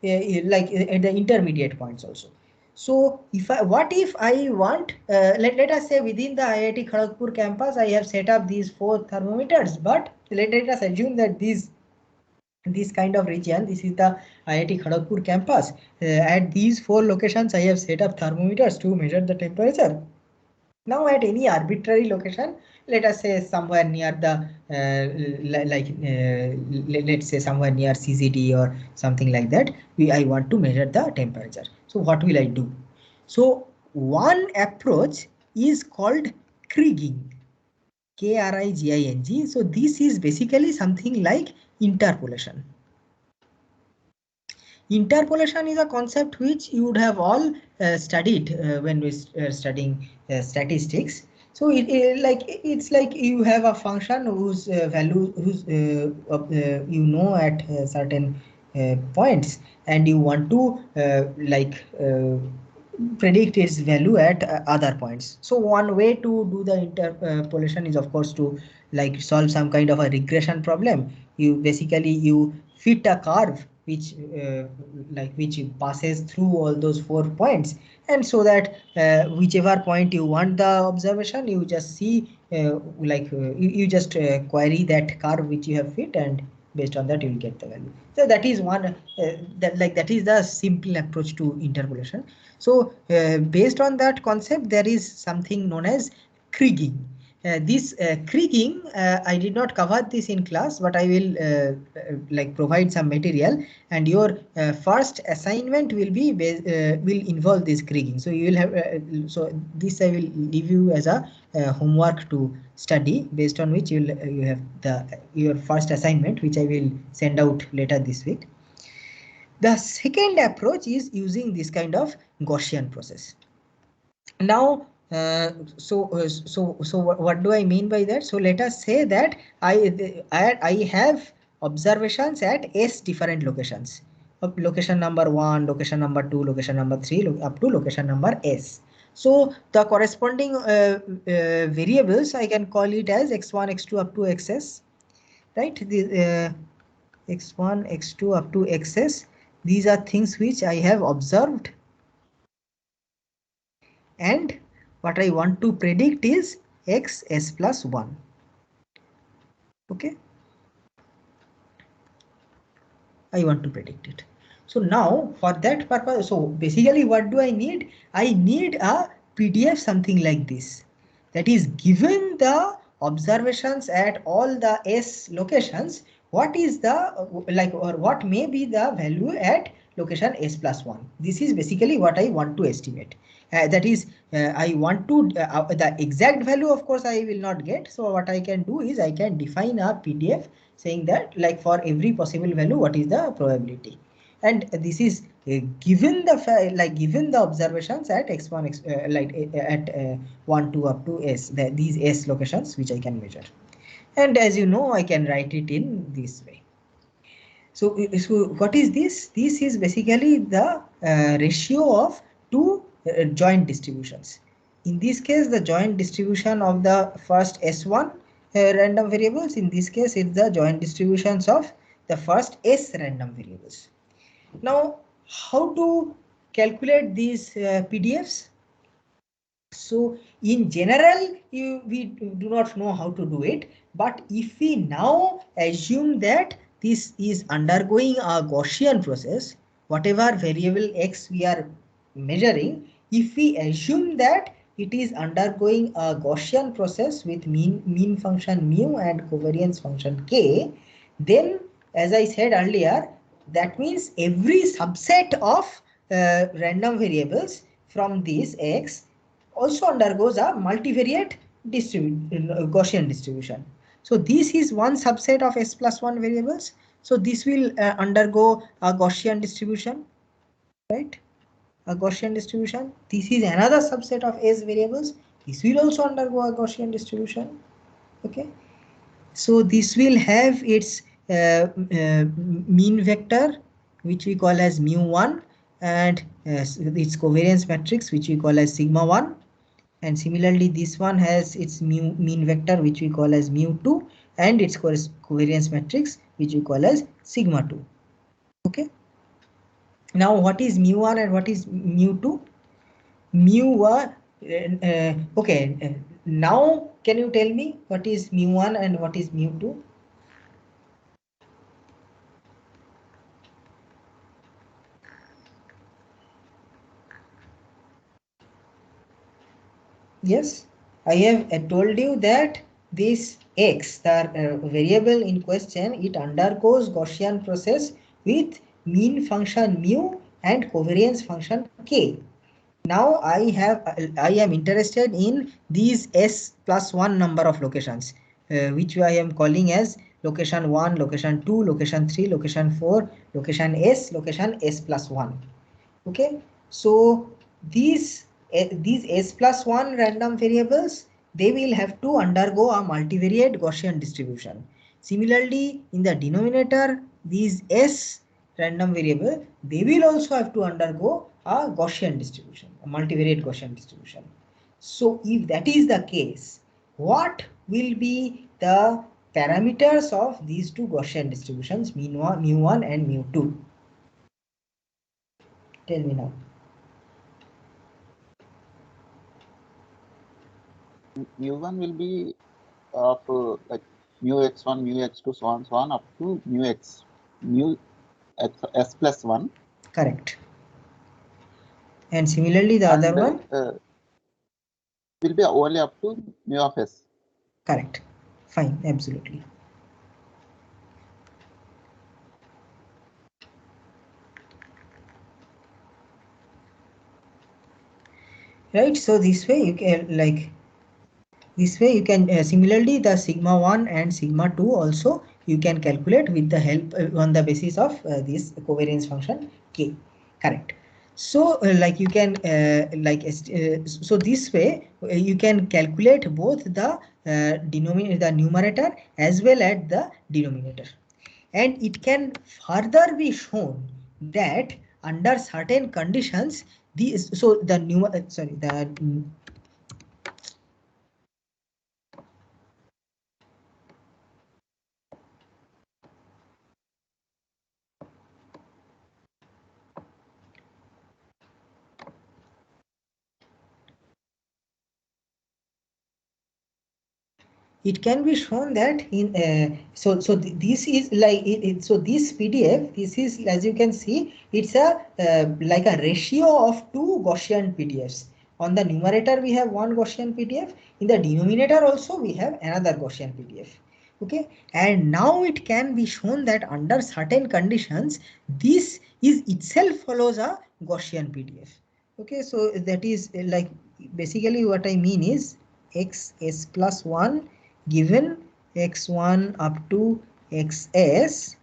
like at the intermediate points also. So what if I want, let us say within the IIT Kharagpur campus, I have set up these 4 thermometers, but let us assume that this kind of region, this is the IIT Kharagpur campus. At these 4 locations, I have set up thermometers to measure the temperature. Now at any arbitrary location, let us say somewhere near the let's say somewhere near CZD or something like that, I want to measure the temperature. So what will I do? So one approach is called kriging, Kriging. So this is basically something like interpolation. Interpolation is a concept which you would have all studied when we are studying statistics. So it's like you have a function whose value you know at certain points, and you want to predict its value at other points. So one way to do the interpolation is of course to like solve some kind of a regression problem. You basically you fit a curve which which passes through all those 4 points, and so that whichever point you want the observation, you just see you just query that curve which you have fit, and based on that you will get the value. So that is one that is the simple approach to interpolation. So based on that concept, there is something known as kriging. This kriging, I did not cover this in class, but I will provide some material, and your first assignment will be will involve this kriging. So you will have so this I will leave you as a homework to study, based on which you have your first assignment, which I will send out later this week. The second approach is using this kind of Gaussian process. Now, so what do I mean by that? So let us say that I have observations at S different locations. Location number 1, location number 2, location number 3, up to location number S. So the corresponding variables, I can call it as x1, x2 up to xs, right? The x1, x2 up to xs. These are things which I have observed, and what I want to predict is x s plus 1. Okay, I want to predict it. So now for that purpose, so basically what do I need? I need a PDF something like this, that is given the observations at all the S locations, what is the or what may be the value at location s plus 1. This is basically what I want to estimate. That is, I want to, the exact value of course I will not get. So what I can do is I can define a PDF saying that like for every possible value what is the probability. And this is given the given the observations at x1 at 1 2 up to s, these s locations which I can measure. And as you know, I can write it in this way. So what is this? This is basically the ratio of two joint distributions. In this case, the joint distribution of the first S1 random variables. In this case, it's the joint distributions of the first S random variables. Now, how to calculate these PDFs? So in general, we do not know how to do it. But if we now assume that this is undergoing a Gaussian process, whatever variable x we are measuring, if we assume that it is undergoing a Gaussian process with mean function mu and covariance function k, then as I said earlier, that means every subset of random variables from this x also undergoes a multivariate Gaussian distribution. So this is one subset of s plus 1 variables. So this will undergo a Gaussian distribution, right? A Gaussian distribution. This is another subset of s variables. This will also undergo a Gaussian distribution. Okay. So this will have its mean vector, which we call as mu1, and its covariance matrix, which we call as sigma 1. And similarly, this one has its mean vector, which we call as mu2, and its covariance matrix, which we call as sigma 2. Okay. Now, what is mu1 and what is mu2? Mu1. Okay. Now, can you tell me what is mu1 and what is mu2? Yes, I have told you that this x, the variable in question, it undergoes Gaussian process with mean function mu and covariance function k. Now I am interested in these s plus 1 number of locations, which I am calling as location 1, location 2, location 3, location 4, location s plus 1. Okay, so these s plus 1 random variables, they will have to undergo a multivariate Gaussian distribution. Similarly, in the denominator, these s random variable, they will also have to undergo a Gaussian distribution, a multivariate Gaussian distribution. So if that is the case, what will be the parameters of these two Gaussian distributions, mu1 and mu2? Tell me now. mu1 will be of like mu x1, mu x2, so on up to mu x s plus 1. Correct. And similarly, the other one will be only up to mu of s. Correct. Fine. Absolutely. Right. So this way you can similarly the sigma 1 and sigma 2 also you can calculate with the help on the basis of this covariance function k. Correct. So like you can so this way you can calculate both the numerator as well as the denominator, and it can further be shown that under certain conditions it can be shown that in this is like so this PDF, this is, as you can see, it's a like a ratio of two Gaussian PDFs. On the numerator we have one Gaussian PDF, in the denominator also we have another Gaussian PDF. Okay, and now it can be shown that under certain conditions this is itself follows a Gaussian PDF. Okay, so that is like basically what I mean is xs plus 1 given x1 up to xs,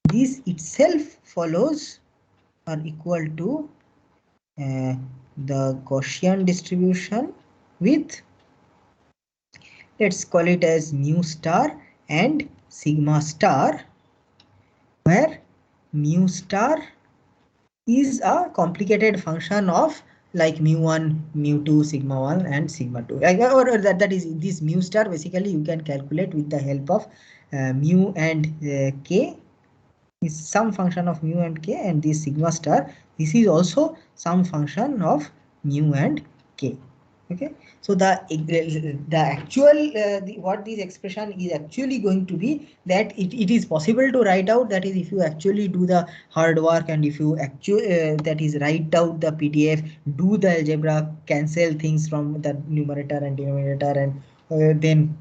this itself follows or equal to the Gaussian distribution with, let's call it as mu star and sigma star, where mu star is a complicated function of like mu1, mu2, sigma 1 and sigma 2. Or that is this mu star basically you can calculate with the help of mu and k is some function of mu and k, and this sigma star, this is also some function of mu and k. Okay, so the actual what this expression is actually going to be, that it is possible to write out, that is if you actually do the hard work and if you actually that is write out the PDF, do the algebra, cancel things from the numerator and denominator, and then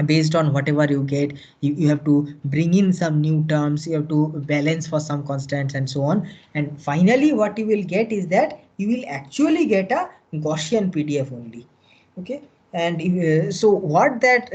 based on whatever you get, you have to bring in some new terms, you have to balance for some constants and so on, and finally what you will get is that you will actually get a Gaussian PDF only. Okay, and so what that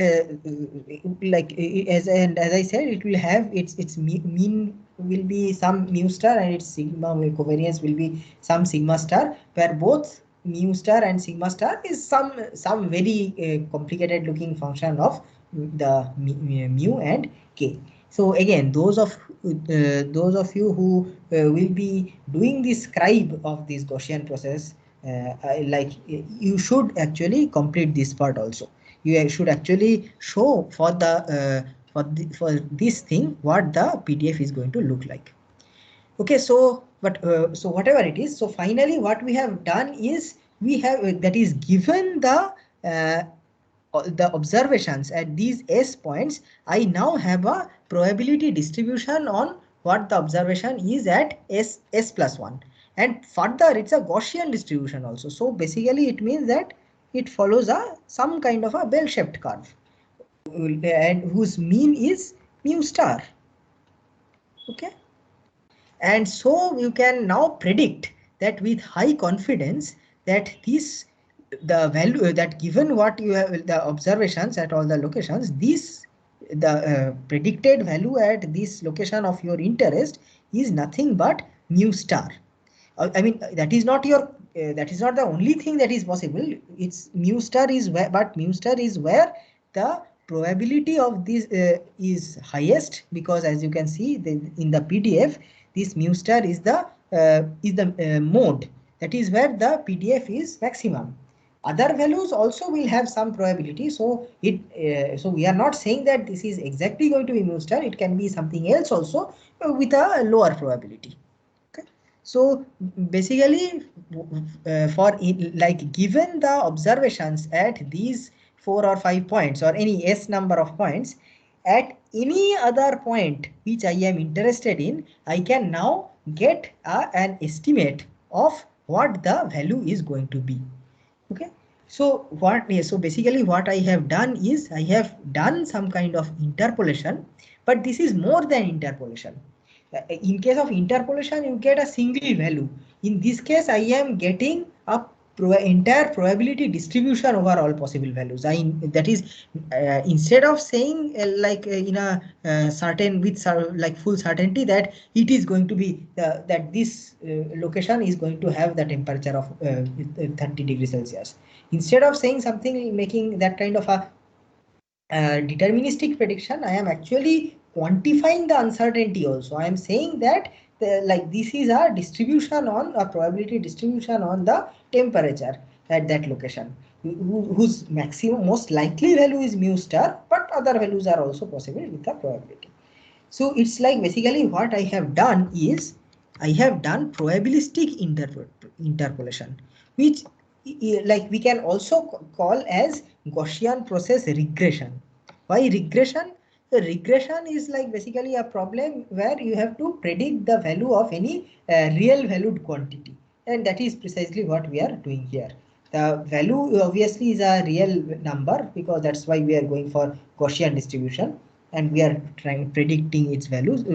like as I said, it will have its mean will be some mu star and its sigma covariance will be some sigma star, where both mu star and sigma star is some very complicated looking function of the mu and k. So again, those of you who will be doing the scribe of this Gaussian process, you should actually complete this part also. You should actually show for the for this thing what the PDF is going to look like. Okay, so but so whatever it is, so finally what we have done is we have that is given the observations at these S points, I now have a probability distribution on what the observation is at S plus 1. And further, it's a Gaussian distribution also. So basically it means that it follows some kind of a bell-shaped curve, and whose mean is mu star. Okay. And so you can now predict that with high confidence that the value that given what you have the observations at all the locations, the predicted value at this location of your interest is nothing but mu star. I mean that is not the only thing that is possible. It's mu star is where, but mu star is where the probability of this is highest, because as you can see in the PDF, this mu star is the mode, that is where the PDF is maximum. Other values also will have some probability, so so we are not saying that this is exactly going to be mu star. It can be something else also with a lower probability. Okay, so basically like given the observations at these 4 or 5 points or any S number of points, at any other point which I am interested in, I can now get an estimate of what the value is going to be. Okay, so so basically what I have done is I have done some kind of interpolation, but this is more than interpolation. In case of interpolation, you get a single value. In this case, I am getting a entire probability distribution over all possible values. That is instead of saying in a certain with like full certainty that it is going to be that this location is going to have the temperature of 30 degrees Celsius. Instead of saying something making that kind of a deterministic prediction, I am actually quantifying the uncertainty also. I am saying that this is a distribution on a probability distribution on the temperature at that location, whose maximum most likely value is mu star, but other values are also possible with the probability. So it's like basically what I have done is I have done probabilistic interpolation, which like we can also call as Gaussian process regression. Why regression? The regression is like basically a problem where you have to predict the value of any real valued quantity, and that is precisely what we are doing here. the value obviously is a real number, because that's why we are going for Gaussian distribution and we are predicting its values.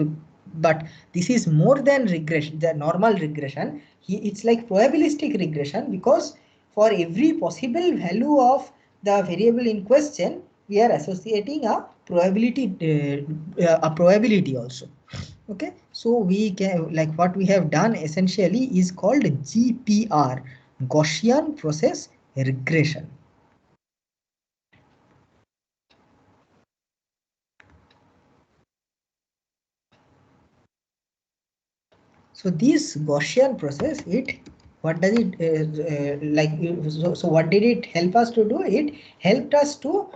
But this is more than regression, the normal regression. It's like probabilistic regression, because for every possible value of the variable in question, we are associating a probability also. Okay, so we can, like, what we have done essentially is called GPR, Gaussian process regression. So this Gaussian process, what does it so what did it help us to do? It helped us to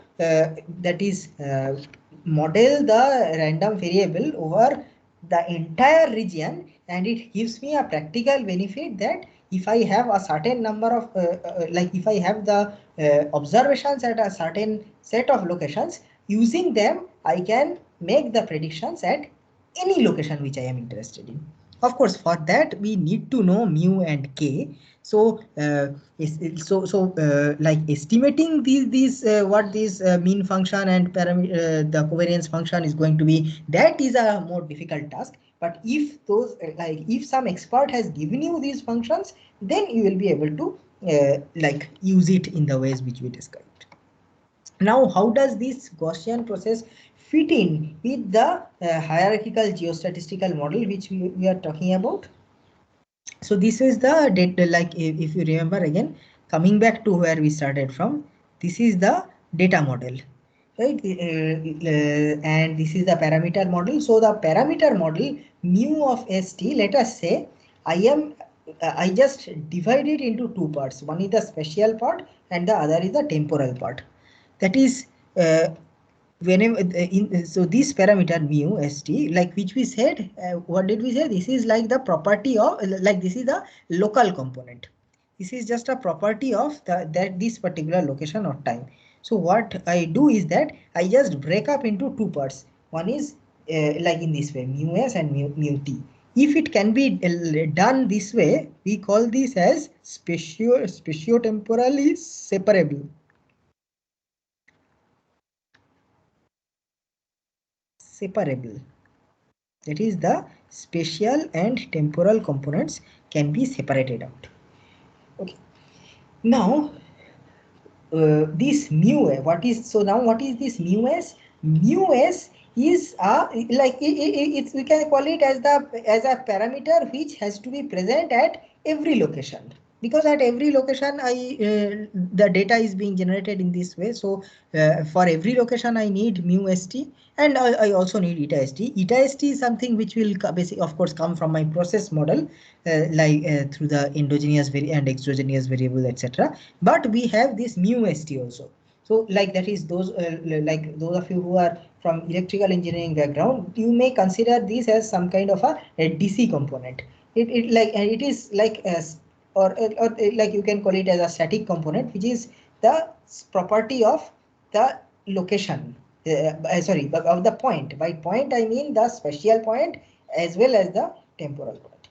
model the random variable over the entire region, and it gives me a practical benefit that if I have a certain number of if I have the observations at a certain set of locations, using them I can make the predictions at any location which I am interested in. Of course, for that we need to know mu and k. So like estimating these what this mean function and the covariance function is going to be, that is a more difficult task. But if those if some expert has given you these functions, then you will be able to use it in the ways which we described. Now, how does this Gaussian process fit in with the hierarchical geostatistical model which we are talking about? So this is the data, like if you remember again, coming back to where we started from, this is the data model, right? And this is the parameter model. So the parameter model mu of st, let us say I just divide it into two parts. One is the spatial part and the other is the temporal part. That is whenever so this parameter mu st, like which we said, what did we say? This is like the property of, like this is the local component. This is just a property of this particular location or time. So what I do is that I just break up into two parts. One is like in this way, mu s and mu t. If it can be done this way, we call this as spatiotemporally separable. That is, the spatial and temporal components can be separated out. Okay, now this mu, what is this mu s? Mu s is we can call it as a parameter which has to be present at every location, because at every location the data is being generated in this way. So for every location I need mu st, and I also need eta st. Eta st is something which will basically, of course, come from my process model, through the endogenous and exogenous variable, etc. But we have this mu st also. So like that is those like those of you who are from electrical engineering background, you may consider this as some kind of a DC component. It is like or like you can call it as a static component, which is the property of the location. Sorry, of the point. By point I mean the spatial point as well as the temporal point.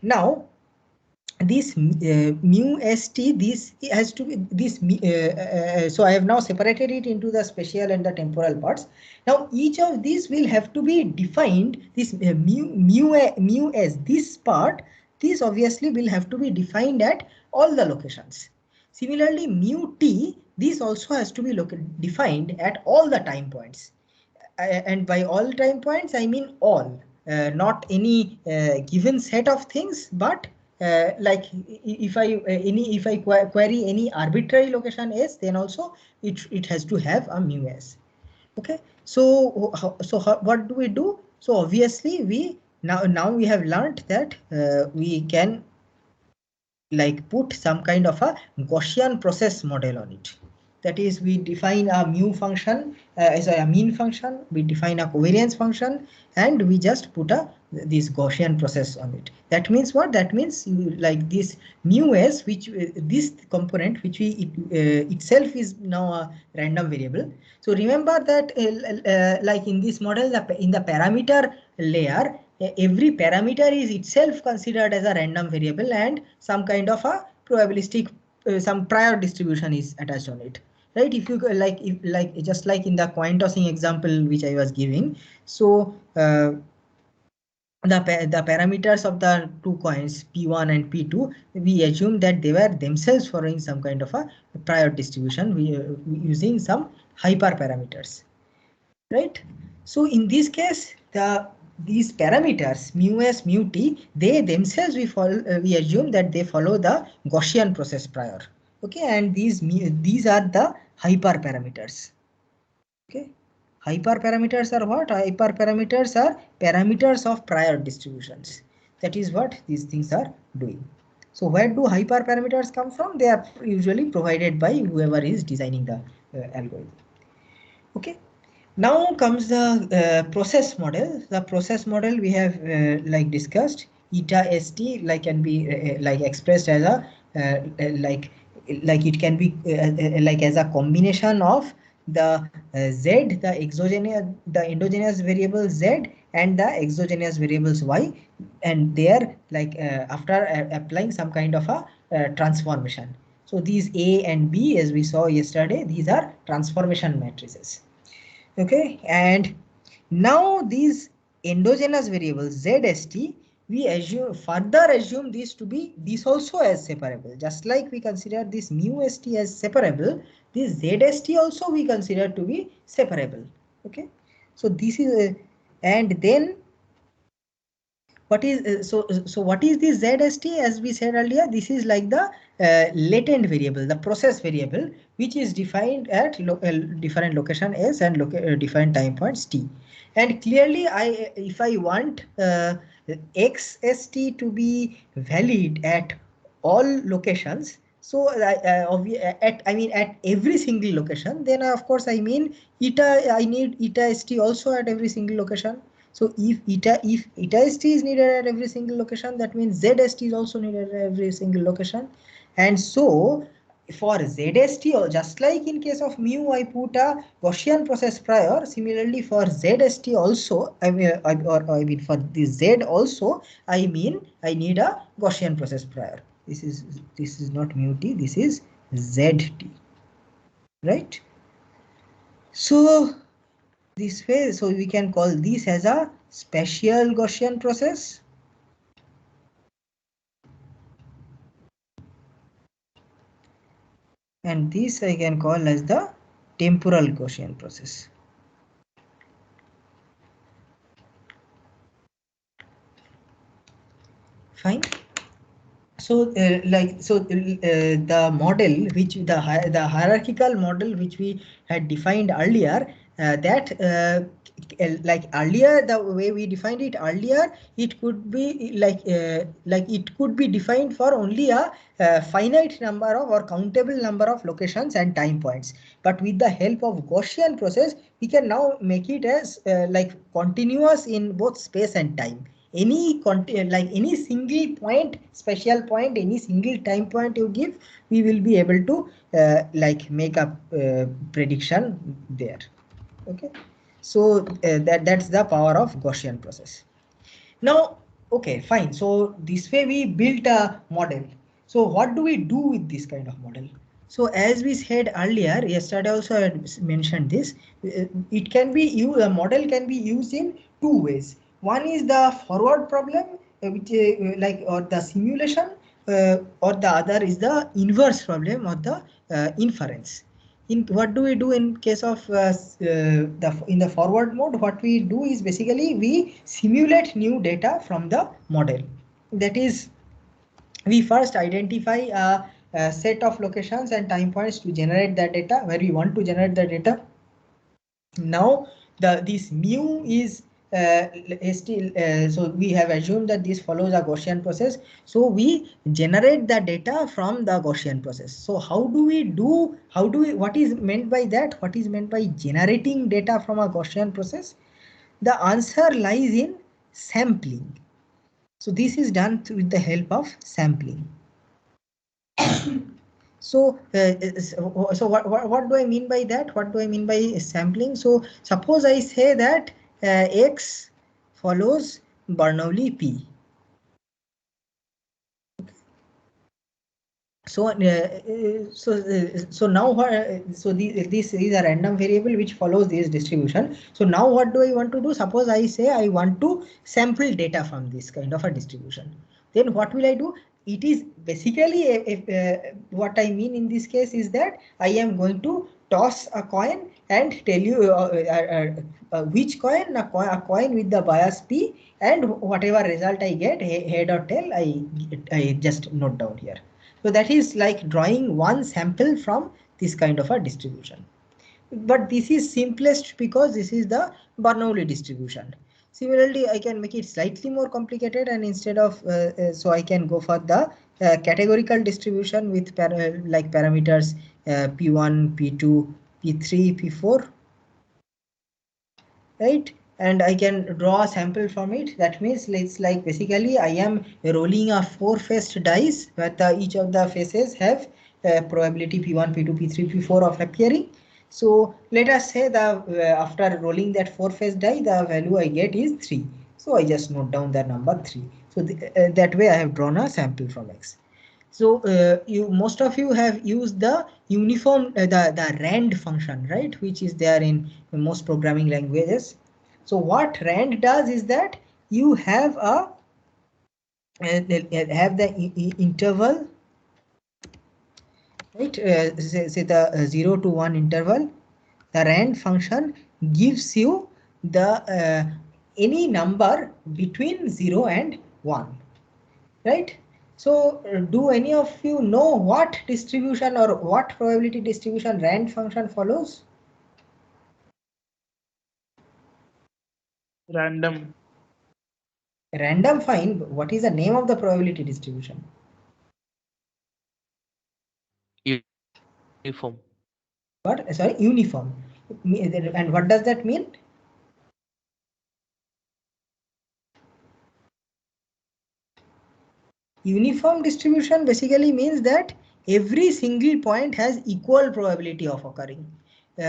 Now this mu st, this has to be this so I have now separated it into the spatial and the temporal parts. Now each of these will have to be defined. This mu as this part, this obviously will have to be defined at all the locations. Similarly, mu t, this also has to be defined at all the time points. And by all time points I mean all, not any given set of things, but like if I query any arbitrary location s, then also it has to have a mu s. Okay, so what do we do? So obviously we now we have learned that we can like put some kind of a Gaussian process model on it. That is, we define a mu function, a mean function, we define a covariance function, and we just put this Gaussian process on it. That means what? That means like this mu s, which this component, which itself is now a random variable. So remember that like in this model, in the parameter layer, every parameter is itself considered as a random variable and some kind of a probabilistic some prior distribution is attached on it, right? If you like just like in the coin tossing example which I was giving, so the parameters of the two coins P1 and P2, we assume that they were themselves following some kind of a prior distribution using some hyperparameters, right? So in this case, these parameters mu s mu t, they themselves we assume that they follow the Gaussian process prior. Okay, and these are the hyperparameters. Okay. Hyperparameters are what? Hyperparameters are parameters of prior distributions. That is what these things are doing. So where do hyperparameters come from? They are usually provided by whoever is designing the algorithm. Okay. Now comes the process model. The process model we have like discussed. Eta st like can be like expressed as a like it can be like as a combination of the z, the endogenous variable z and the exogenous variables y, and there like after applying some kind of a transformation. So these A and B, as we saw yesterday, these are transformation matrices. Okay, and now these endogenous variables zst, we further assume this to be this also as separable. Just like we consider this mu st as separable, this zst also we consider to be separable. Okay, so this is and then what is so what is this zst? As we said earlier, this is like the latent variable, the process variable, which is defined at different location s and different time points t. And clearly if I want xst to be valid at all locations, so I mean at every single location, then of course I mean I need eta st also at every single location. So if eta st is needed at every single location, that means zst is also needed at every single location. And so for zst, or just like in case of mu, I put a Gaussian process prior. Similarly for zst also, I mean for the z also, I mean I need a Gaussian process prior. This is not mu t, this is zt, right? So this way, so we can call this as a spatial Gaussian process. And this I can call as the temporal Gaussian process. Fine. So the model which the hierarchical model which we had defined earlier, like earlier, the way we defined it earlier, it could be like it could be defined for only a finite number of or countable number of locations and time points. But with the help of Gaussian process, we can now make it as like continuous in both space and time. Any like any single point, spatial point, any single time point you give, we will be able to like make a prediction there. Okay, so that's the power of Gaussian process. Now, okay, fine. So this way we built a model. So what do we do with this kind of model? So as we said earlier, yesterday also I had mentioned this, it can be used, a model can be used in two ways. One is the forward problem, which like or the simulation, or the other is the inverse problem or the inference. In what do we do in case of in the forward mode? What we do is basically we simulate new data from the model. That is, we first identify a set of locations and time points to generate that data where we want to generate the data. Now this mu is still so we have assumed that this follows a Gaussian process, so we generate the data from the Gaussian process. So what is meant by that? What is meant by generating data from a Gaussian process? The answer lies in sampling. So this is done with the help of sampling. So, what do I mean by that? What do I mean by sampling? So, suppose I say that X follows Bernoulli P. So so now so this is a random variable which follows this distribution. So now what do I want to do? Suppose I say I want to sample data from this kind of a distribution. Then what will I do? It is basically what I mean in this case is that I am going to toss a coin and tell you which coin, a coin with the bias P, and whatever result I get, head or tail, I just note down here. So that is like drawing one sample from this kind of a distribution. But this is simplest because this is the Bernoulli distribution. Similarly, I can make it slightly more complicated, and instead of so I can go for the categorical distribution with like parameters P1, P2, P3, P4, right? And I can draw a sample from it. That means it's like basically I am rolling a 4-faced dice where each of the faces have probability P1, P2, P3, P4 of appearing. So let us say the after rolling that 4-faced die, the value I get is 3. So I just note down the number 3. So that way I have drawn a sample from X. So most of you have used the uniform the rand function, right, which is there in most programming languages. So what rand does is that you have a have the interval, right, say the 0 to 1 interval. The rand function gives you the any number between 0 and 1, right? So do any of you know what distribution or what probability distribution rand function follows? Random. Random, fine. But what is the name of the probability distribution? Uniform. What? Sorry, uniform. And what does that mean? Uniform distribution basically means that every single point has equal probability of occurring.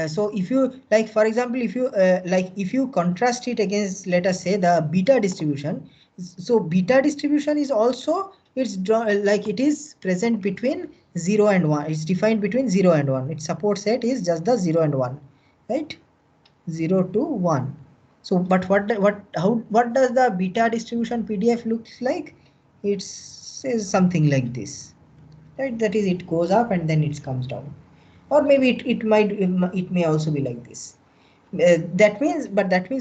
So if you like, for example, if you if you contrast it against, let us say, the beta distribution. So beta distribution is also, it's like it is present between 0 and 1. It's defined between 0 and 1. Its support set is just the 0 and 1, right? 0 to 1. So but what does the beta distribution PDF looks like? It says something like this, right? That is, it goes up and then it comes down, or maybe it may also be like this. That means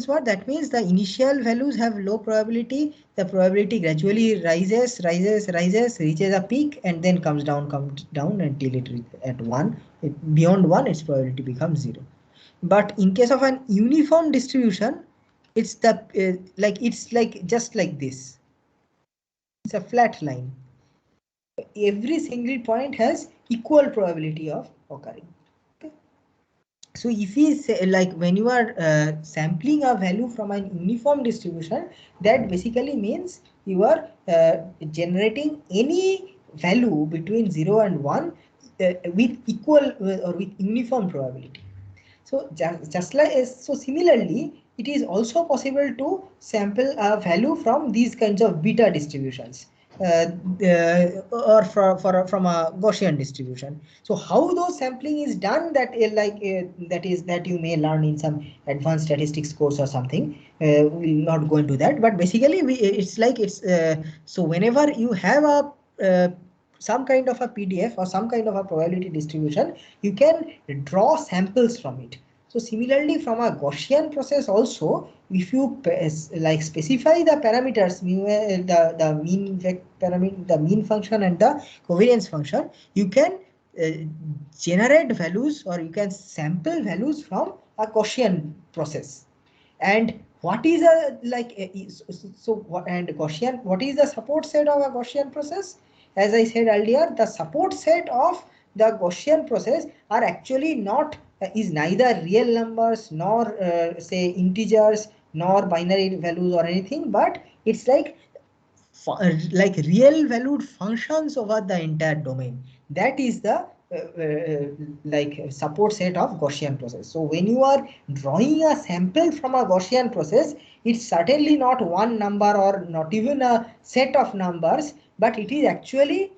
what? That means the initial values have low probability. The probability gradually rises, reaches a peak, and then comes down until it reaches at 1. Beyond 1, its probability becomes 0. But in case of an uniform distribution, it's the it's like just like this. It's a flat line. Every single point has equal probability of occurring. Okay. So if we say, like, when you are sampling a value from an uniform distribution, that basically means you are generating any value between 0 and 1 with equal or with uniform probability. So just like so similarly, it is also possible to sample a value from these kinds of beta distributions or from a Gaussian distribution. So how those sampling is done, that that you may learn in some advanced statistics course or something. We'll not go into that, but basically so whenever you have a some kind of a PDF or some kind of a probability distribution, you can draw samples from it. So similarly, from a Gaussian process also, if you like specify the parameters, the mean parameter, the mean function and the covariance function, you can generate values, or you can sample values from a Gaussian process. And what is a and Gaussian, what is the support set of a Gaussian process? As I said earlier, the support set of the Gaussian process are actually not is neither real numbers nor say integers nor binary values or anything, but it's like real valued functions over the entire domain. That is the support set of Gaussian process. So when you are drawing a sample from a Gaussian process, it's certainly not one number or not even a set of numbers, but it is actually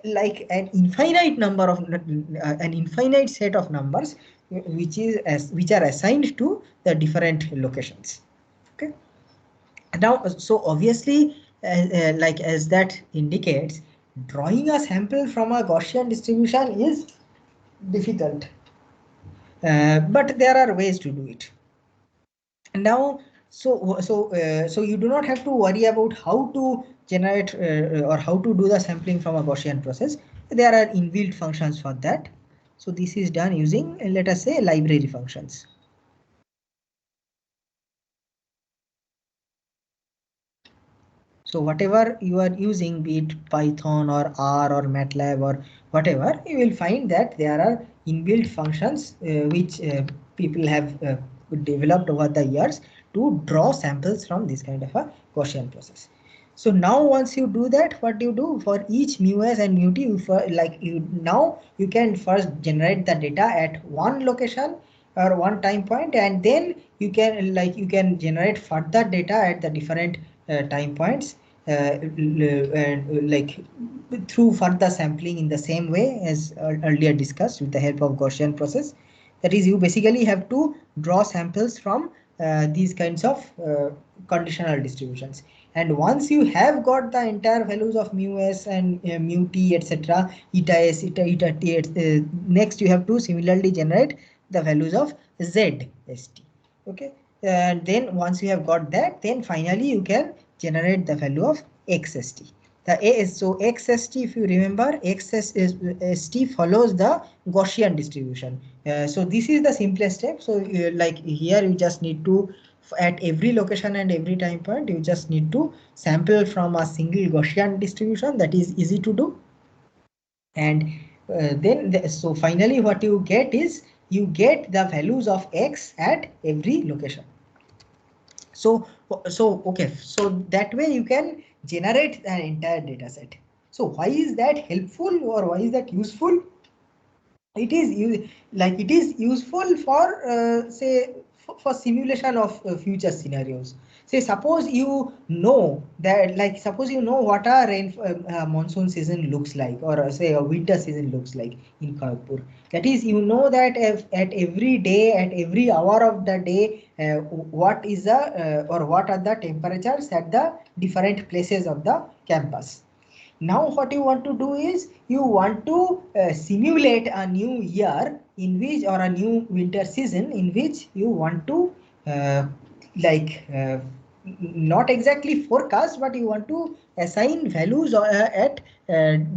like an infinite number of an infinite set of numbers which are assigned to the different locations. Okay. Now, so obviously, like as that indicates, drawing a sample from a Gaussian distribution is difficult, but there are ways to do it. Now, so you do not have to worry about how to generate or how to do the sampling from a Gaussian process. There are inbuilt functions for that. So this is done using, let us say, library functions. So whatever you are using, be it Python or R or MATLAB or whatever, you will find that there are inbuilt functions which people have developed over the years to draw samples from this kind of a Gaussian process. So now once you do that, what you do for each mu_s and mu_t, now you can first generate the data at one location or one time point, and then you can generate further data at the different time points and like through further sampling in the same way as earlier discussed with the help of Gaussian process. That is, you basically have to draw samples from these kinds of conditional distributions. And once you have got the entire values of mu_s and mu_t, etc., eta_s, eta_t, next you have to similarly generate the values of z_st. Okay, and then once you have got that, then finally you can generate the value of xst. The AS, so xst, if you remember, xst follows the Gaussian distribution. So this is the simplest step. So like here you just need to, at every location and every time point, you just need to sample from a single Gaussian distribution. That is easy to do. And so finally what you get is you get the values of x at every location. So okay, so that way you can generate an entire data set. So why is that helpful or why is that useful? It is useful for say for simulation of future scenarios. Say suppose you know that, like suppose you know what a monsoon season looks like, or say a winter season looks like in Kharagpur. That is, you know that if at every day, at every hour of the day, what is the or what are the temperatures at the different places of the campus. Now what you want to do is you want to simulate a new year in which, or a new winter season in which you want to uh, like not exactly forecast, but you want to assign values at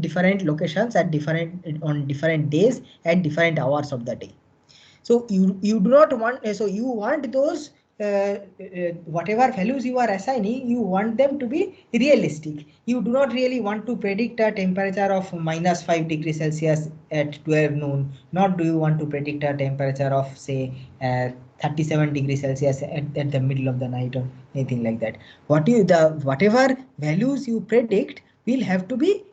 different locations at different on different days at different hours of the day. So you do not want, so you want those whatever values you are assigning, you want them to be realistic. You do not really want to predict a temperature of -5 degrees Celsius at 12 noon, nor do you want to predict a temperature of say 37 degrees Celsius at the middle of the night or anything like that. Whatever values you predict will have to be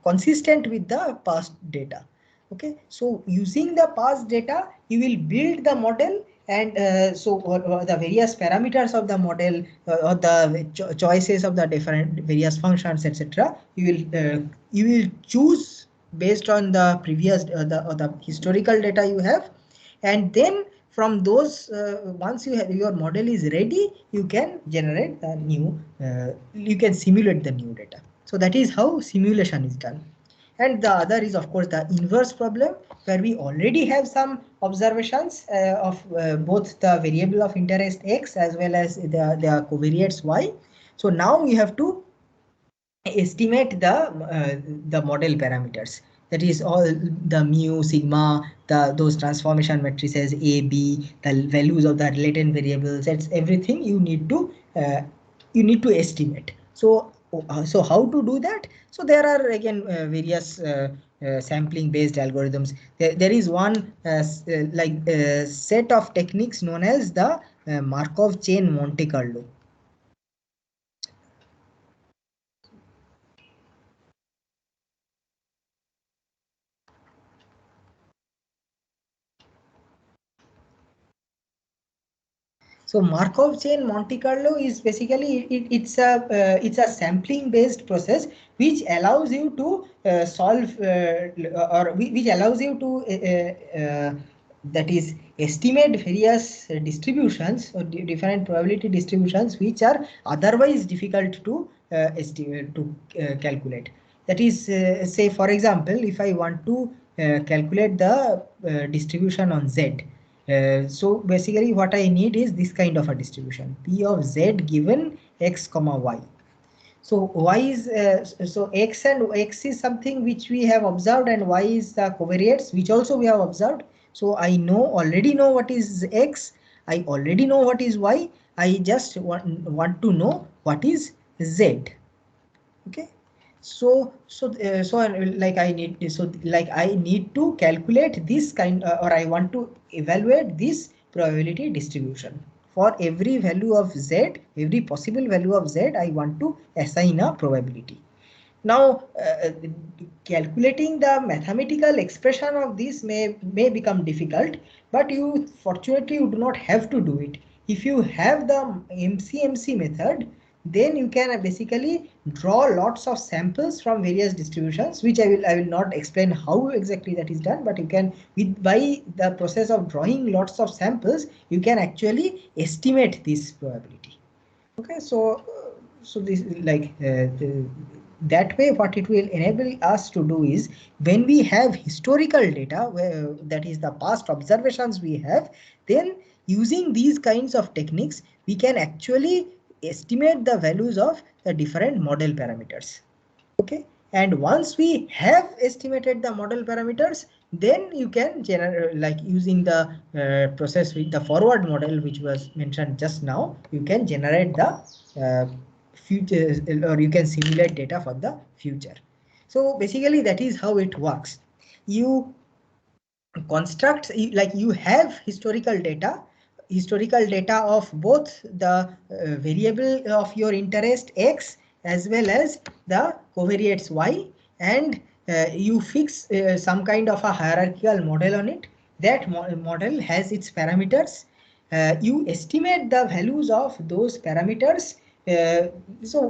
consistent with the past data. Okay, so using the past data, you will build the model, and the various parameters of the model or the choices of the different various functions, etc. You will choose based on the previous or the historical data you have, and then from those once you have your model is ready, you can generate the new you can simulate the new data. So that is how simulation is done. And the other is of course the inverse problem, where we already have some observations of both the variable of interest x as well as the covariates y. So now we have to estimate the model parameters. That is all the mu, sigma, those transformation matrices A, B, the values of the latent variables. That's everything you need to estimate. So how to do that? So there are again various sampling based algorithms. There is one set of techniques known as the Markov chain Monte Carlo. So Markov chain Monte Carlo is basically it's a sampling based process which allows you to solve or which allows you to that is estimate various distributions or different probability distributions which are otherwise difficult to estimate to calculate. That is, say for example, if I want to calculate the distribution on Z. So basically what I need is this kind of a distribution, P of Z given X comma Y. So Y is so X and X is something which we have observed, and Y is the covariates which also we have observed. So I already know what is X, I already know what is Y, I just want to know what is Z. Okay. So like I need to calculate this kind or I want to evaluate this probability distribution for every value of Z, every possible value of Z, I want to assign a probability. Now calculating the mathematical expression of this may become difficult, but you fortunately you do not have to do it. If you have the MCMC method, then you can basically draw lots of samples from various distributions, which I will not explain how exactly that is done, but you can by the process of drawing lots of samples you can actually estimate this probability. Okay, so this like that way what it will enable us to do is when we have historical data that is the past observations we have, then using these kinds of techniques we can actually estimate the values of the different model parameters. Okay, and once we have estimated the model parameters, then you can generate, like using the process with the forward model which was mentioned just now, you can generate the future or you can simulate data for the future. So basically that is how it works. You construct, like you have historical data of both the variable of your interest X as well as the covariates Y, and you fix some kind of a hierarchical model on it. That model has its parameters. You estimate the values of those parameters. So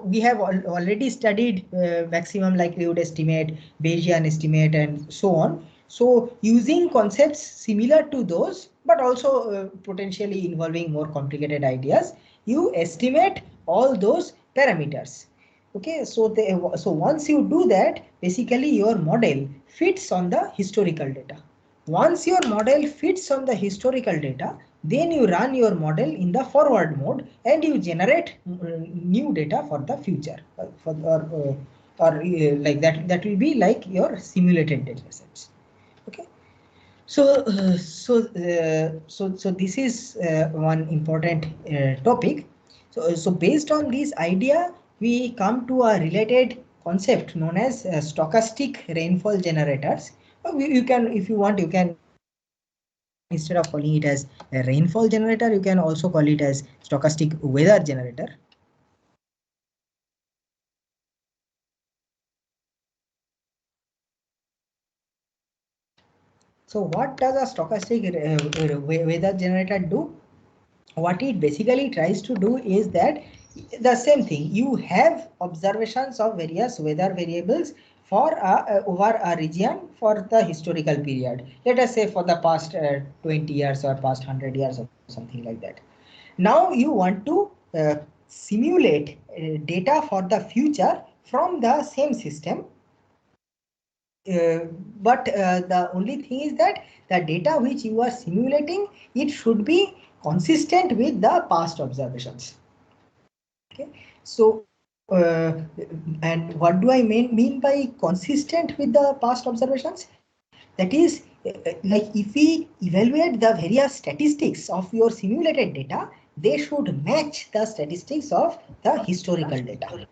we have already studied maximum likelihood estimate, Bayesian estimate, and so on. So using concepts similar to those, but also potentially involving more complicated ideas, you estimate all those parameters. Okay, so so once you do that, basically your model fits on the historical data. Once your model fits on the historical data, then you run your model in the forward mode and you generate new data for the future, like that will be like your simulated data sets. Okay, so so this is one important topic. So based on this idea, we come to a related concept known as stochastic rainfall generators. You can, if you want, you can, instead of calling it as a rainfall generator, you can also call it as stochastic weather generator. So what does a stochastic weather generator do? What it basically tries to do is that the same thing, you have observations of various weather variables for over a region for the historical period. Let us say for the past 20 years or past 100 years or something like that. Now you want to simulate data for the future from the same system. But the only thing is that the data which you are simulating, it should be consistent with the past observations. Okay, so and what do I mean by consistent with the past observations? That is, like if we evaluate the various statistics of your simulated data, they should match the statistics of the historical data.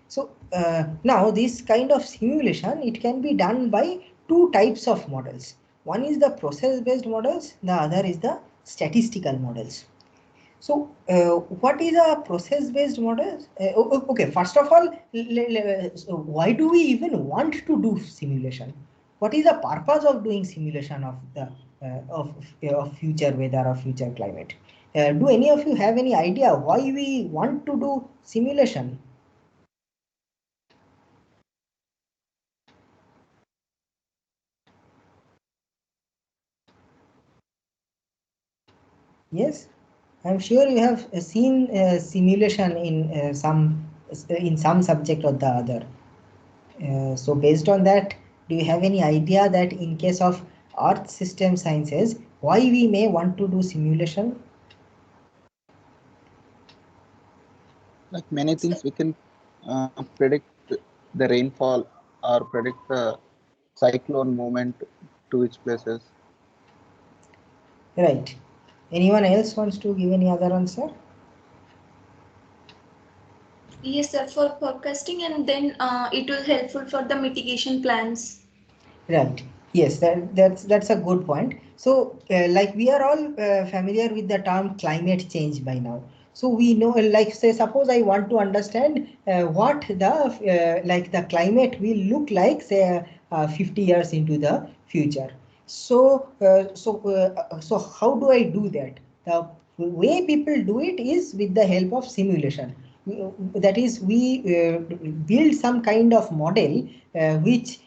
So now this kind of simulation, it can be done by two types of models. One is the process-based models, the other is the statistical models. So what is a process-based model? Okay, first of all, so why do we even want to do simulation? What is the purpose of doing simulation of the of future weather or future climate. Do any of you have any idea why we want to do simulation? Yes, I'm sure you have seen simulation in some subject or the other. So based on that, do you have any idea that in case of Earth system sciences, why we may want to do simulation? Like many things, we can predict the rainfall or predict the cyclone movement to which places. Right. Anyone else wants to give any other answer? Yes, sir, for forecasting, and then it will helpful for the mitigation plans. Right. Yes, that's a good point. So, like we are all familiar with the term climate change by now. So we know, like say, suppose I want to understand what the climate will look like, say, 50 years into the future. So how do I do that? The way people do it is with the help of simulation. That is, we build some kind of model which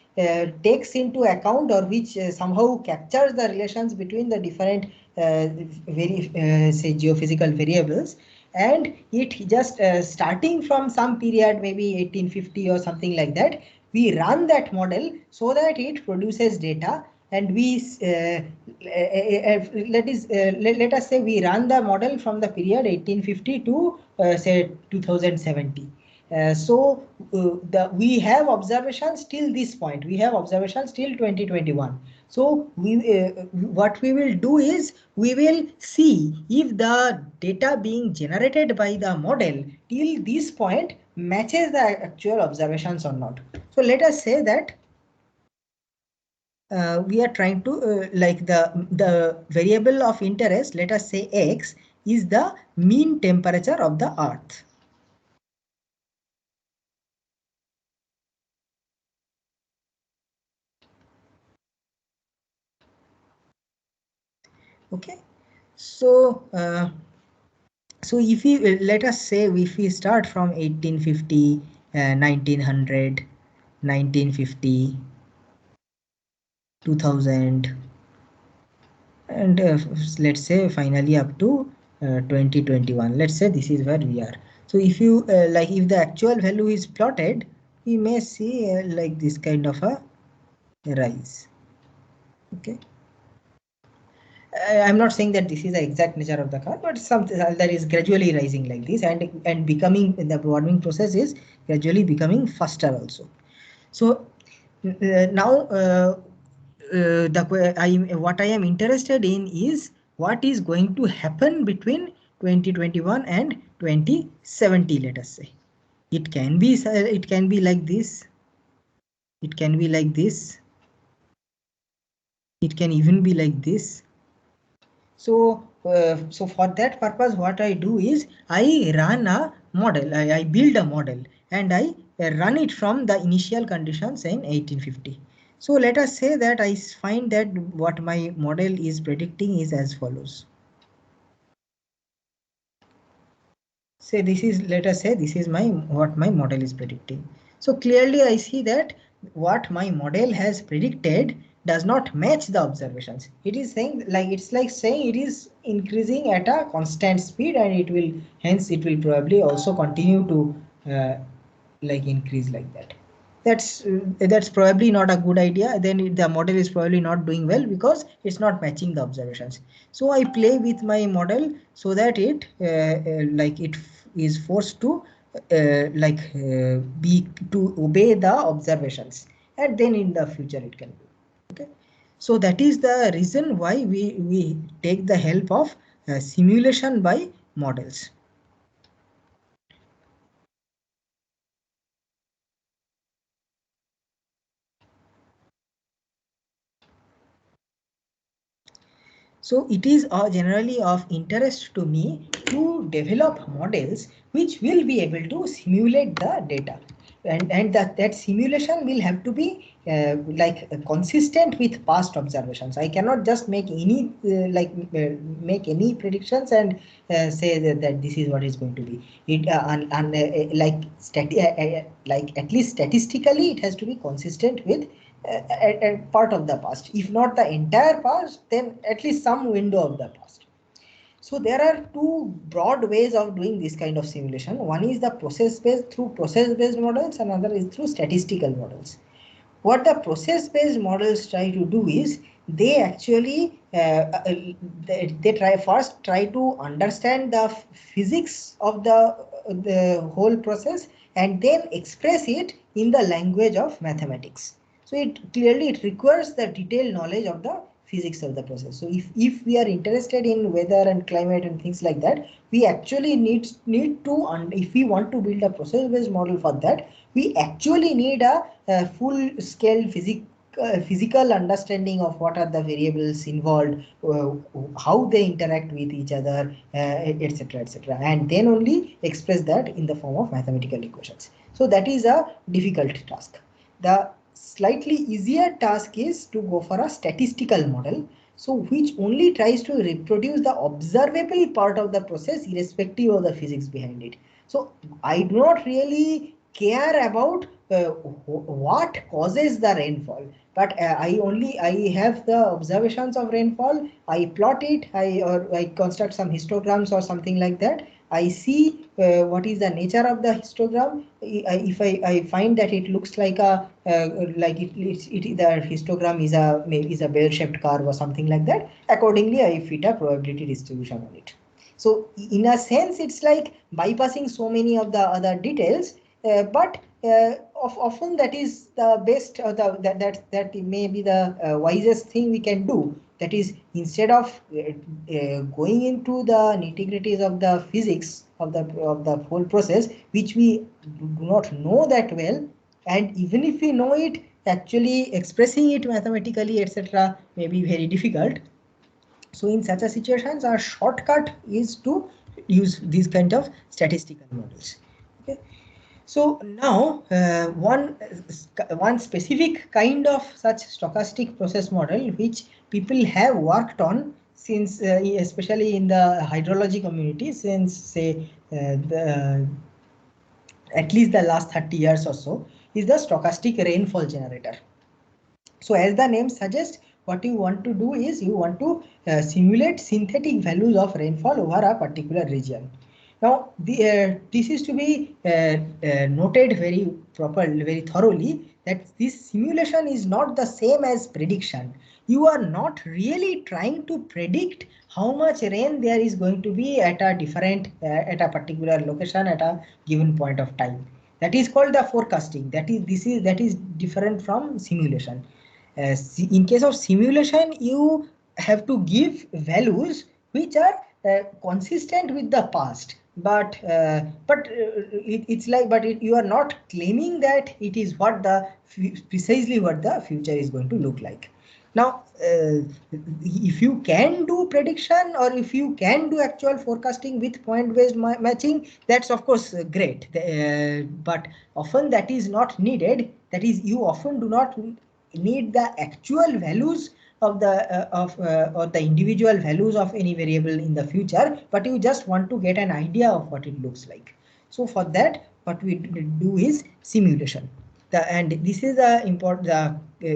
takes into account or which somehow captures the relations between the different say geophysical variables, and it just starting from some period, maybe 1850 or something like that, we run that model so that it produces data, and let us say we run the model from the period 1850 to say 2070. We have observations till this point. We have observations till 2021. So what we will do is we will see if the data being generated by the model till this point matches the actual observations or not. So let us say that we are trying to like the variable of interest, let us say x, is the mean temperature of the earth. Okay, so so if we let us say if we start from 1850, 1900, 1950, 2000, and let's say finally up to 2021. Let's say this is where we are. So if you like, if the actual value is plotted, we may see like this kind of a rise. Okay. I'm not saying that this is the exact nature of the curve, but something that is gradually rising like this, and becoming, the warming process is gradually becoming faster also. So now what I am interested in is what is going to happen between 2021 and 2070. Let us say it can be like this. It can be like this. It can even be like this. So, so for that purpose, what I do is I run a model. I build a model and I run it from the initial conditions in 1850. So let us say that I find that what my model is predicting is as follows. Say this is, let us say this is what my model is predicting. So clearly I see that what my model has predicted does not match the observations. It is saying, like, it's like saying it is increasing at a constant speed, and it will, hence it will probably also continue to like increase like that. That's probably not a good idea. Then the model is probably not doing well because it's not matching the observations. So I play with my model so that it like it is forced to be to obey the observations, and then in the future it can be. Okay, so that is the reason why we take the help of simulation by models. So it is generally of interest to me to develop models which will be able to simulate the data. and that simulation will have to be consistent with past observations. I cannot just make any make any predictions and say that this is what is going to be. It like at least statistically it has to be consistent with a part of the past. If not the entire past, then at least some window of the past. So there are two broad ways of doing this kind of simulation. One is the process-based models, and another is through statistical models. What the process-based models try to do is they actually try to understand the physics of the whole process and then express it in the language of mathematics. So it requires the detailed knowledge of the physics of the process. So if we are interested in weather and climate and things like that, we actually need to, and if we want to build a process-based model for that, we actually need a full-scale physical understanding of what are the variables involved, how they interact with each other, etc., etc., and then only express that in the form of mathematical equations. So that is a difficult task. The slightly easier task is to go for a statistical model, so which only tries to reproduce the observable part of the process irrespective of the physics behind it. So I do not really care about what causes the rainfall, but I have the observations of rainfall, I plot it, I construct some histograms or something like that. I see what is the nature of the histogram. If I find that it looks like a the histogram is a bell-shaped curve or something like that, accordingly I fit a probability distribution on it. So in a sense, it's like bypassing so many of the other details, but often that is the best, or that may be the wisest thing we can do. That is, instead of going into the nitty-gritties of the physics of the whole process, which we do not know that well, and even if we know it, actually expressing it mathematically, etc., may be very difficult. So in such a situations, our shortcut is to use these kind of statistical models. Okay. So now one specific kind of such stochastic process model which people have worked on since especially in the hydrology community since say at least the last 30 years or so is the stochastic rainfall generator. So as the name suggests, what you want to do is you want to simulate synthetic values of rainfall over a particular region. Now, this is to be noted very properly, very thoroughly, that this simulation is not the same as prediction. You are not really trying to predict how much rain there is going to be at a particular location at a given point of time. That is called the forecasting. That is different from simulation. In case of simulation, you have to give values which are consistent with the past, but you are not claiming that it is precisely what the future is going to look like. Now, if you can do prediction or if you can do actual forecasting with point-based matching, that's of course great. But often that is not needed. That is, you often do not need the actual values of or the individual values of any variable in the future, but you just want to get an idea of what it looks like. So for that, what we do is simulation. And this is the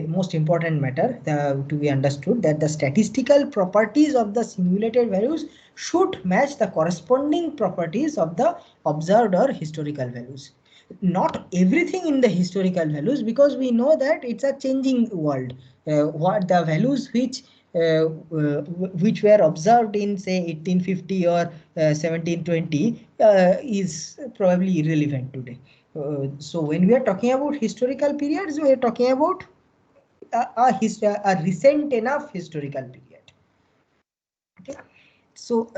most important matter to be understood, that the statistical properties of the simulated values should match the corresponding properties of the observed or historical values. Not everything in the historical values, because we know that it's a changing world. What the values which were observed in say 1850 or 1720 is probably irrelevant today. So when we are talking about historical periods, we are talking about a recent enough historical period. Okay. So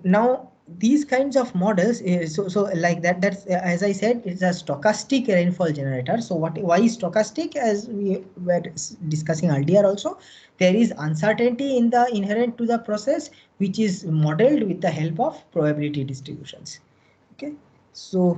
now these kinds of models, so like that's as I said, it's a stochastic rainfall generator. So why is stochastic? As we were discussing earlier also, there is uncertainty inherent to the process, which is modeled with the help of probability distributions. Okay, so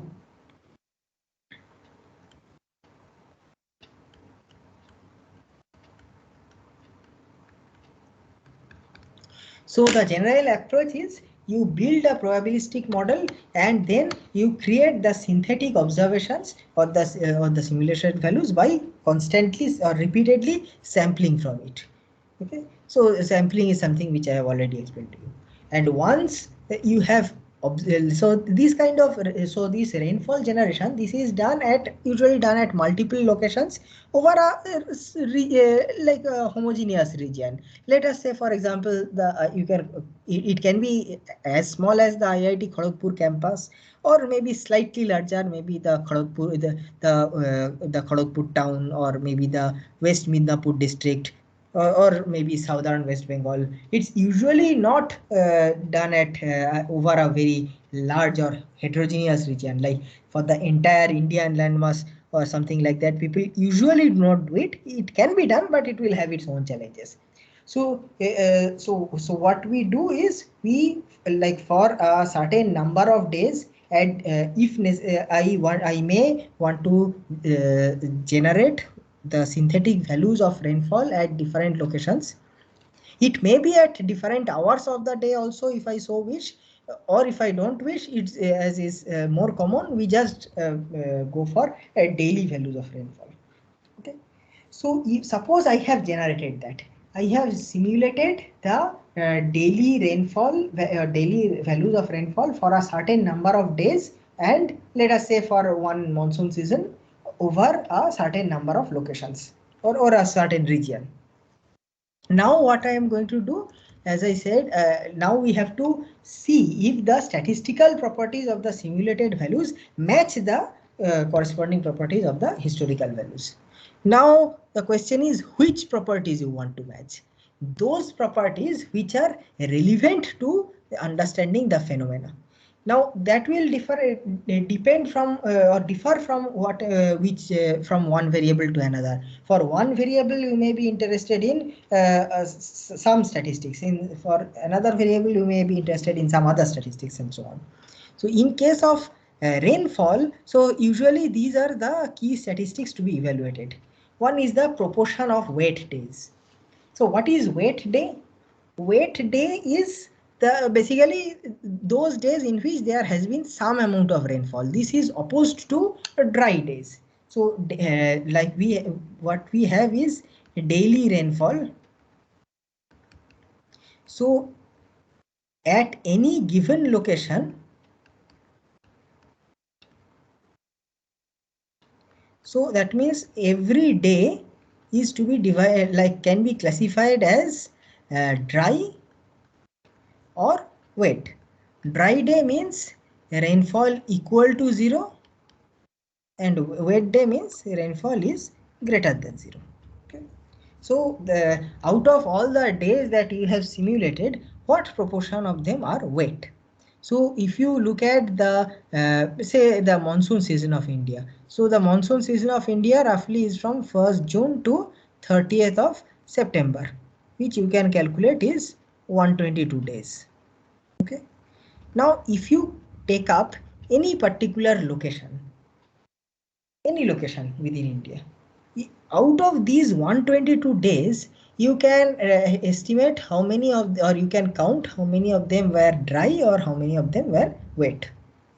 So the general approach is you build a probabilistic model and then you create the synthetic observations or the simulation values by constantly or repeatedly sampling from it. Okay, so sampling is something which I have already explained to you. And once you have so this kind of this rainfall generation, this is done at usually done at multiple locations over like a homogeneous region. Let us say, for example, the you can it can be as small as the IIT Kharagpur campus, or maybe slightly larger, maybe the Kharagpur the Kharagpur town, or maybe the West Midnapur district, or maybe southern West Bengal. It's usually not done at over a very large or heterogeneous region, like for the entire Indian landmass or something like that. People usually do not do it. It can be done, but it will have its own challenges. So so what we do is we, like, for a certain number of days, and if I may want to generate the synthetic values of rainfall at different locations. It may be at different hours of the day also, if I so wish, or if I don't wish, it's as is more common, we just go for daily values of rainfall. Okay, so if suppose I have generated that, I have simulated the daily rainfall, daily values of rainfall for a certain number of days, and let us say for one monsoon season over a certain number of locations, or a certain region. Now what I am going to do, as I said, now we have to see if the statistical properties of the simulated values match the corresponding properties of the historical values. Now the question is which properties you want to match. Those properties which are relevant to understanding the phenomena. Now that will depend from or differ from what from one variable to another. For one variable you may be interested in some statistics, for another variable you may be interested in some other statistics, and so on. So in case of rainfall, so usually these are the key statistics to be evaluated. One is the proportion of wet days. So what is wet day? Wet day is basically those days in which there has been some amount of rainfall. This is opposed to dry days. So like what we have is daily rainfall. So at any given location, so that means every day is to be divided, like can be classified as dry or wet. Dry day means rainfall equal to 0, and wet day means rainfall is greater than 0. Okay. So out of all the days that you have simulated, what proportion of them are wet? So if you look at the say the monsoon season of India, so the monsoon season of India roughly is from 1st June to 30th of September, which you can calculate is 122 days. Okay. Now if you take up any particular location, any location within India, out of these 122 days, you can estimate how many of, or you can count how many of them were dry or how many of them were wet.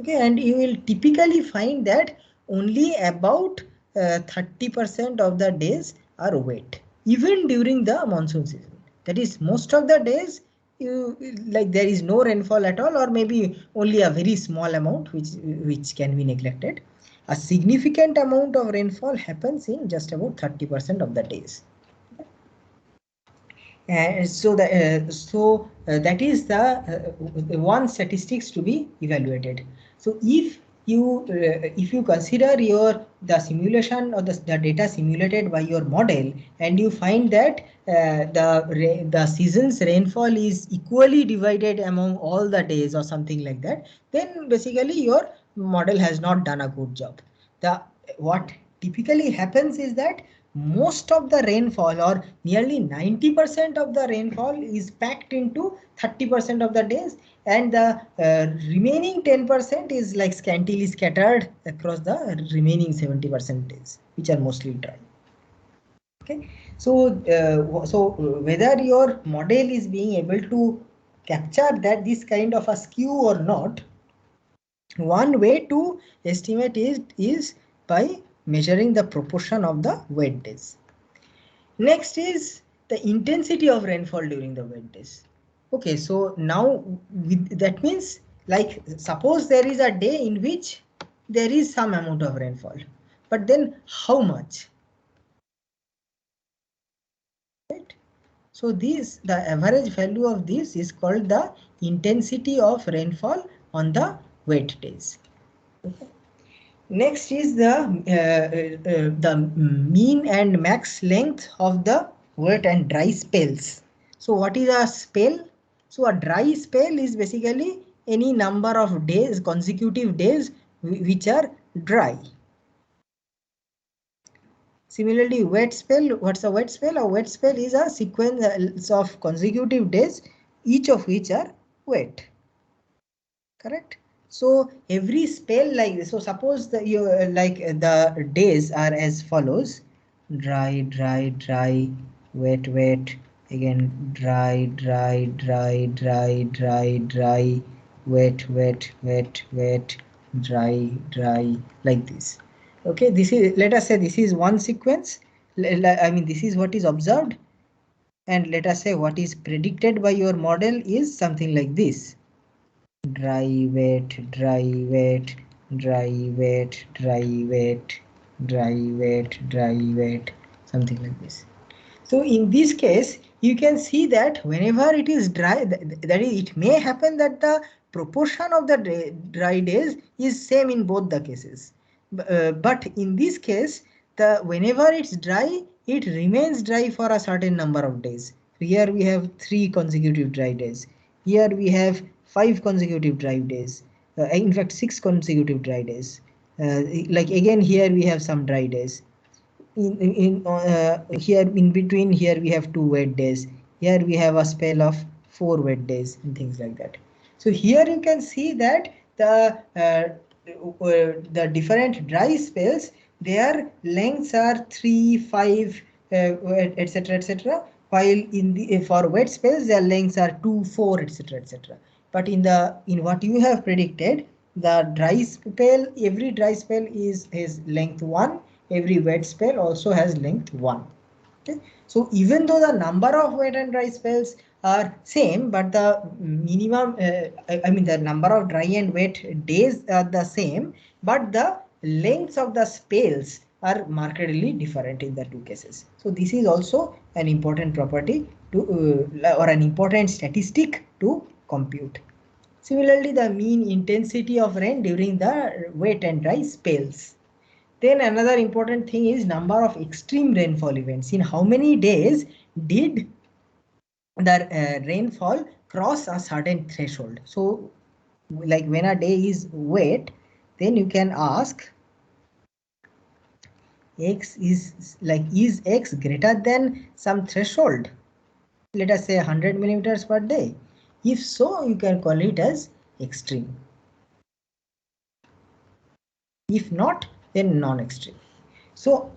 Okay, and you will typically find that only about 30% of the days are wet, even during the monsoon season. That is, most of the days you, like, there is no rainfall at all, or maybe only a very small amount which can be neglected. A significant amount of rainfall happens in just about 30% of the days. So that is the one statistics to be evaluated. So if you consider the simulation or the data simulated by your model, and you find that the season's rainfall is equally divided among all the days or something like that, then basically your model has not done a good job. What typically happens is that most of the rainfall, or nearly 90% of the rainfall, is packed into 30% of the days, and the remaining 10% is like scantily scattered across the remaining 70% days, which are mostly dry. Okay, so so whether your model is being able to capture that this kind of a skew or not, one way to estimate is by measuring the proportion of the wet days. Next is the intensity of rainfall during the wet days. Okay, so now that means, like, suppose there is a day in which there is some amount of rainfall, but then how much? Right? So the average value of this is called the intensity of rainfall on the wet days. Okay. Next is the mean and max length of the wet and dry spells. So what is a spell? So a dry spell is basically any number of days, consecutive days, which are dry. Similarly, wet spell, what's a wet spell? A wet spell is a sequence of consecutive days, each of which are wet. Correct? So every spell like this, so suppose the the days are as follows: dry, dry, dry, wet, wet, again dry, dry, dry, dry, dry, dry, wet, wet, wet, wet, dry, dry, like this. Okay, this is, let us say this is one sequence. I mean, this is what is observed, and let us say what is predicted by your model is something like this: dry, wet, dry, wet, dry, wet, dry, wet, dry, wet, dry, wet, something like this. So in this case, you can see that whenever it is dry, that is, it may happen that the proportion of the dry days is same in both the cases. But in this case, whenever it's dry, it remains dry for a certain number of days. Here we have 3 consecutive dry days. Here we have 5 consecutive dry days. In fact, 6 consecutive dry days. Like again, here we have some dry days. Here in between, here we have 2 wet days. Here we have a spell of 4 wet days and things like that. So here you can see that the different dry spells, their lengths are 3, 5, etc., etc., while in the for wet spells their lengths are 2, 4, etc., etc. But in what you have predicted, the dry spell, every dry spell is length 1, every wet spell also has length 1. Okay, so even though the number of wet and dry spells are same, but the minimum, I mean the number of dry and wet days are the same, but the lengths of the spells are markedly different in the two cases. So this is also an important property to or an important statistic to compute. Similarly, the mean intensity of rain during the wet and dry spells. Then another important thing is number of extreme rainfall events. In how many days did the rainfall cross a certain threshold? So like when a day is wet, then you can ask x is x greater than some threshold? Let us say 100 millimeters per day. If so, you can call it as extreme. If not, then non-extreme. So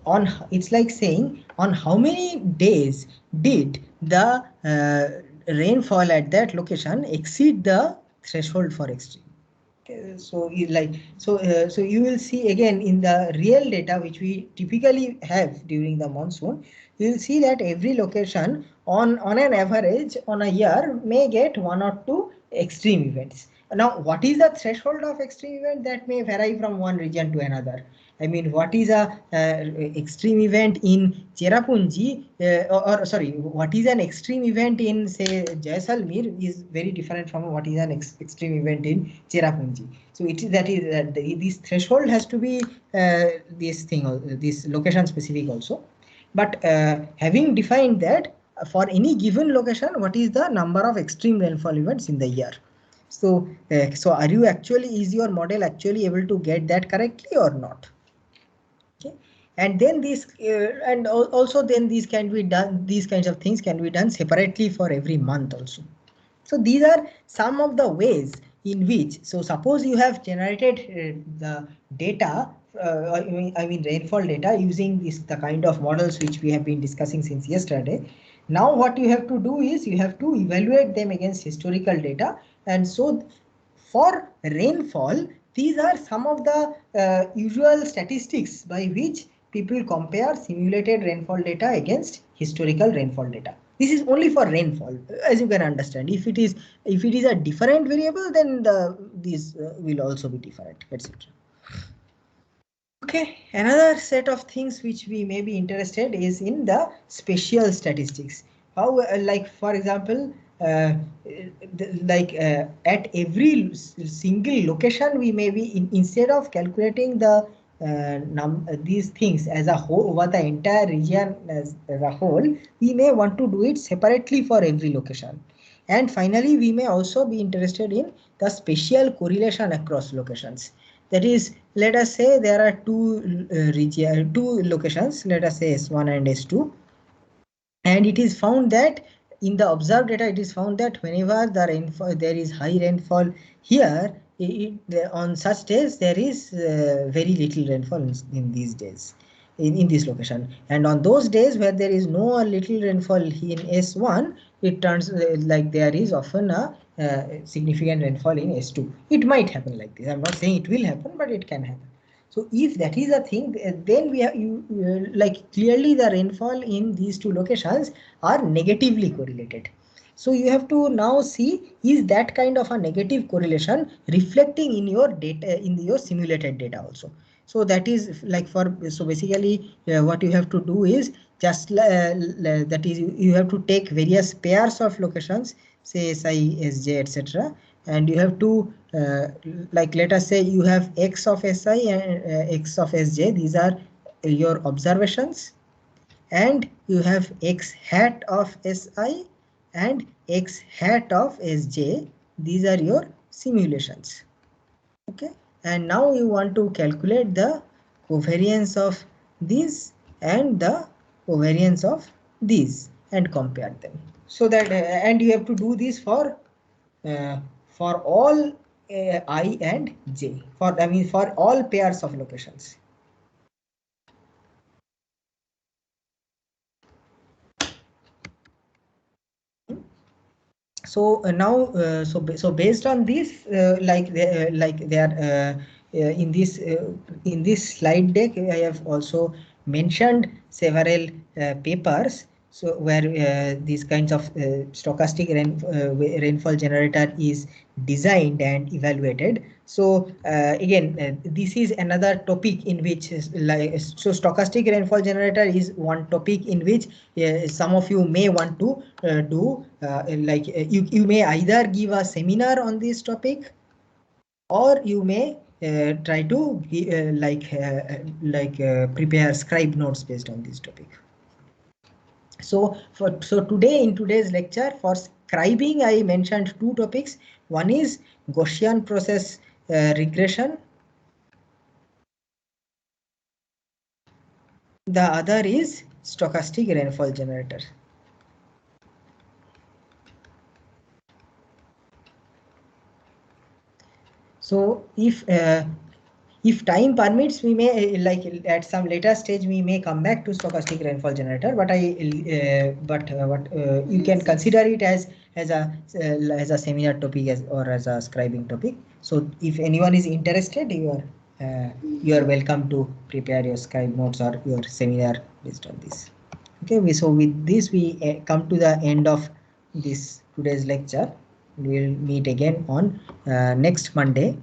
it's like saying on how many days did the rainfall at that location exceed the threshold for extreme. Okay, so so you will see again in the real data which we typically have during the monsoon, you will see that every location on an average on a year may get 1 or 2 extreme events. Now, what is the threshold of extreme event? That may vary from one region to another. I mean, what is a extreme event in Cherrapunji, or sorry, what is an extreme event in say Jaisalmer is very different from what is an extreme event in Cherrapunji. So it is this threshold has to be this location specific also. But having defined that, for any given location, what is the number of extreme rainfall events in the year? So, so are you actually, is your model actually able to get that correctly or not? Okay, and then these and also then these can be done. These kinds of things can be done separately for every month also. So these are some of the ways in which. So suppose you have generated the data. I mean rainfall data using the kind of models which we have been discussing since yesterday. Now what you have to do is you have to evaluate them against historical data. And so for rainfall, these are some of the usual statistics by which people compare simulated rainfall data against historical rainfall data. This is only for rainfall, as you can understand. If it is a different variable, then these will also be different, etc. Okay, another set of things which we may be interested is in the spatial statistics. How, like for example, at every single location, we may be instead of calculating the these things as a whole over the entire region as a whole, we may want to do it separately for every location. And finally, we may also be interested in the spatial correlation across locations. That is, let us say there are two locations, let us say S1 and S2, and it is found that in the observed data, it is found that whenever the rainfall, there is high rainfall here, on such days there is very little rainfall in these days. In this location, and on those days where there is no little rainfall in S1, it turns like there is often a significant rainfall in S2. It might happen like this. I'm not saying it will happen, but it can happen. So if that is a thing, then we have like clearly the rainfall in these two locations are negatively correlated. So you have to now see, is that kind of a negative correlation reflecting in your data, in your simulated data also. So that is like so basically what you have to do is just that is you have to take various pairs of locations, say SI, SJ, etc. And you have to like let us say you have X of SI and X of SJ. These are your observations, and you have X hat of SI and X hat of SJ. These are your simulations. Okay, and now you want to calculate the covariance of these and the covariance of these and compare them. So that and you have to do this for all I and J, for all pairs of locations. So now so based on this like they are in this slide deck, I have also mentioned several papers, so where these kinds of stochastic rainfall generator is designed and evaluated. So again, this is another topic in which so stochastic rainfall generator is one topic in which some of you may want to do you may either give a seminar on this topic, or you may try to prepare scribe notes based on this topic. So today in today's lecture for scribing, I mentioned two topics. One is Gaussian process regression. The other is stochastic rainfall generator. So if time permits, we may like at some later stage we may come back to stochastic rainfall generator, but you can consider it as a seminar topic or as a scribing topic. So if anyone is interested, you are welcome to prepare your scribe notes or your seminar based on this. Okay, so with this we come to the end of this today's lecture. We'll meet again on next Monday.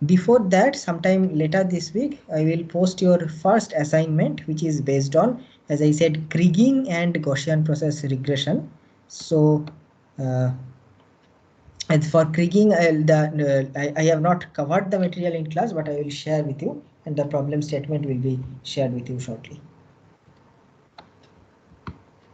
Before that, sometime later this week, I will post your first assignment, which is based on, as I said, Kriging and Gaussian process regression. So and for Kriging, I have not covered the material in class, but I will share with you, and the problem statement will be shared with you shortly.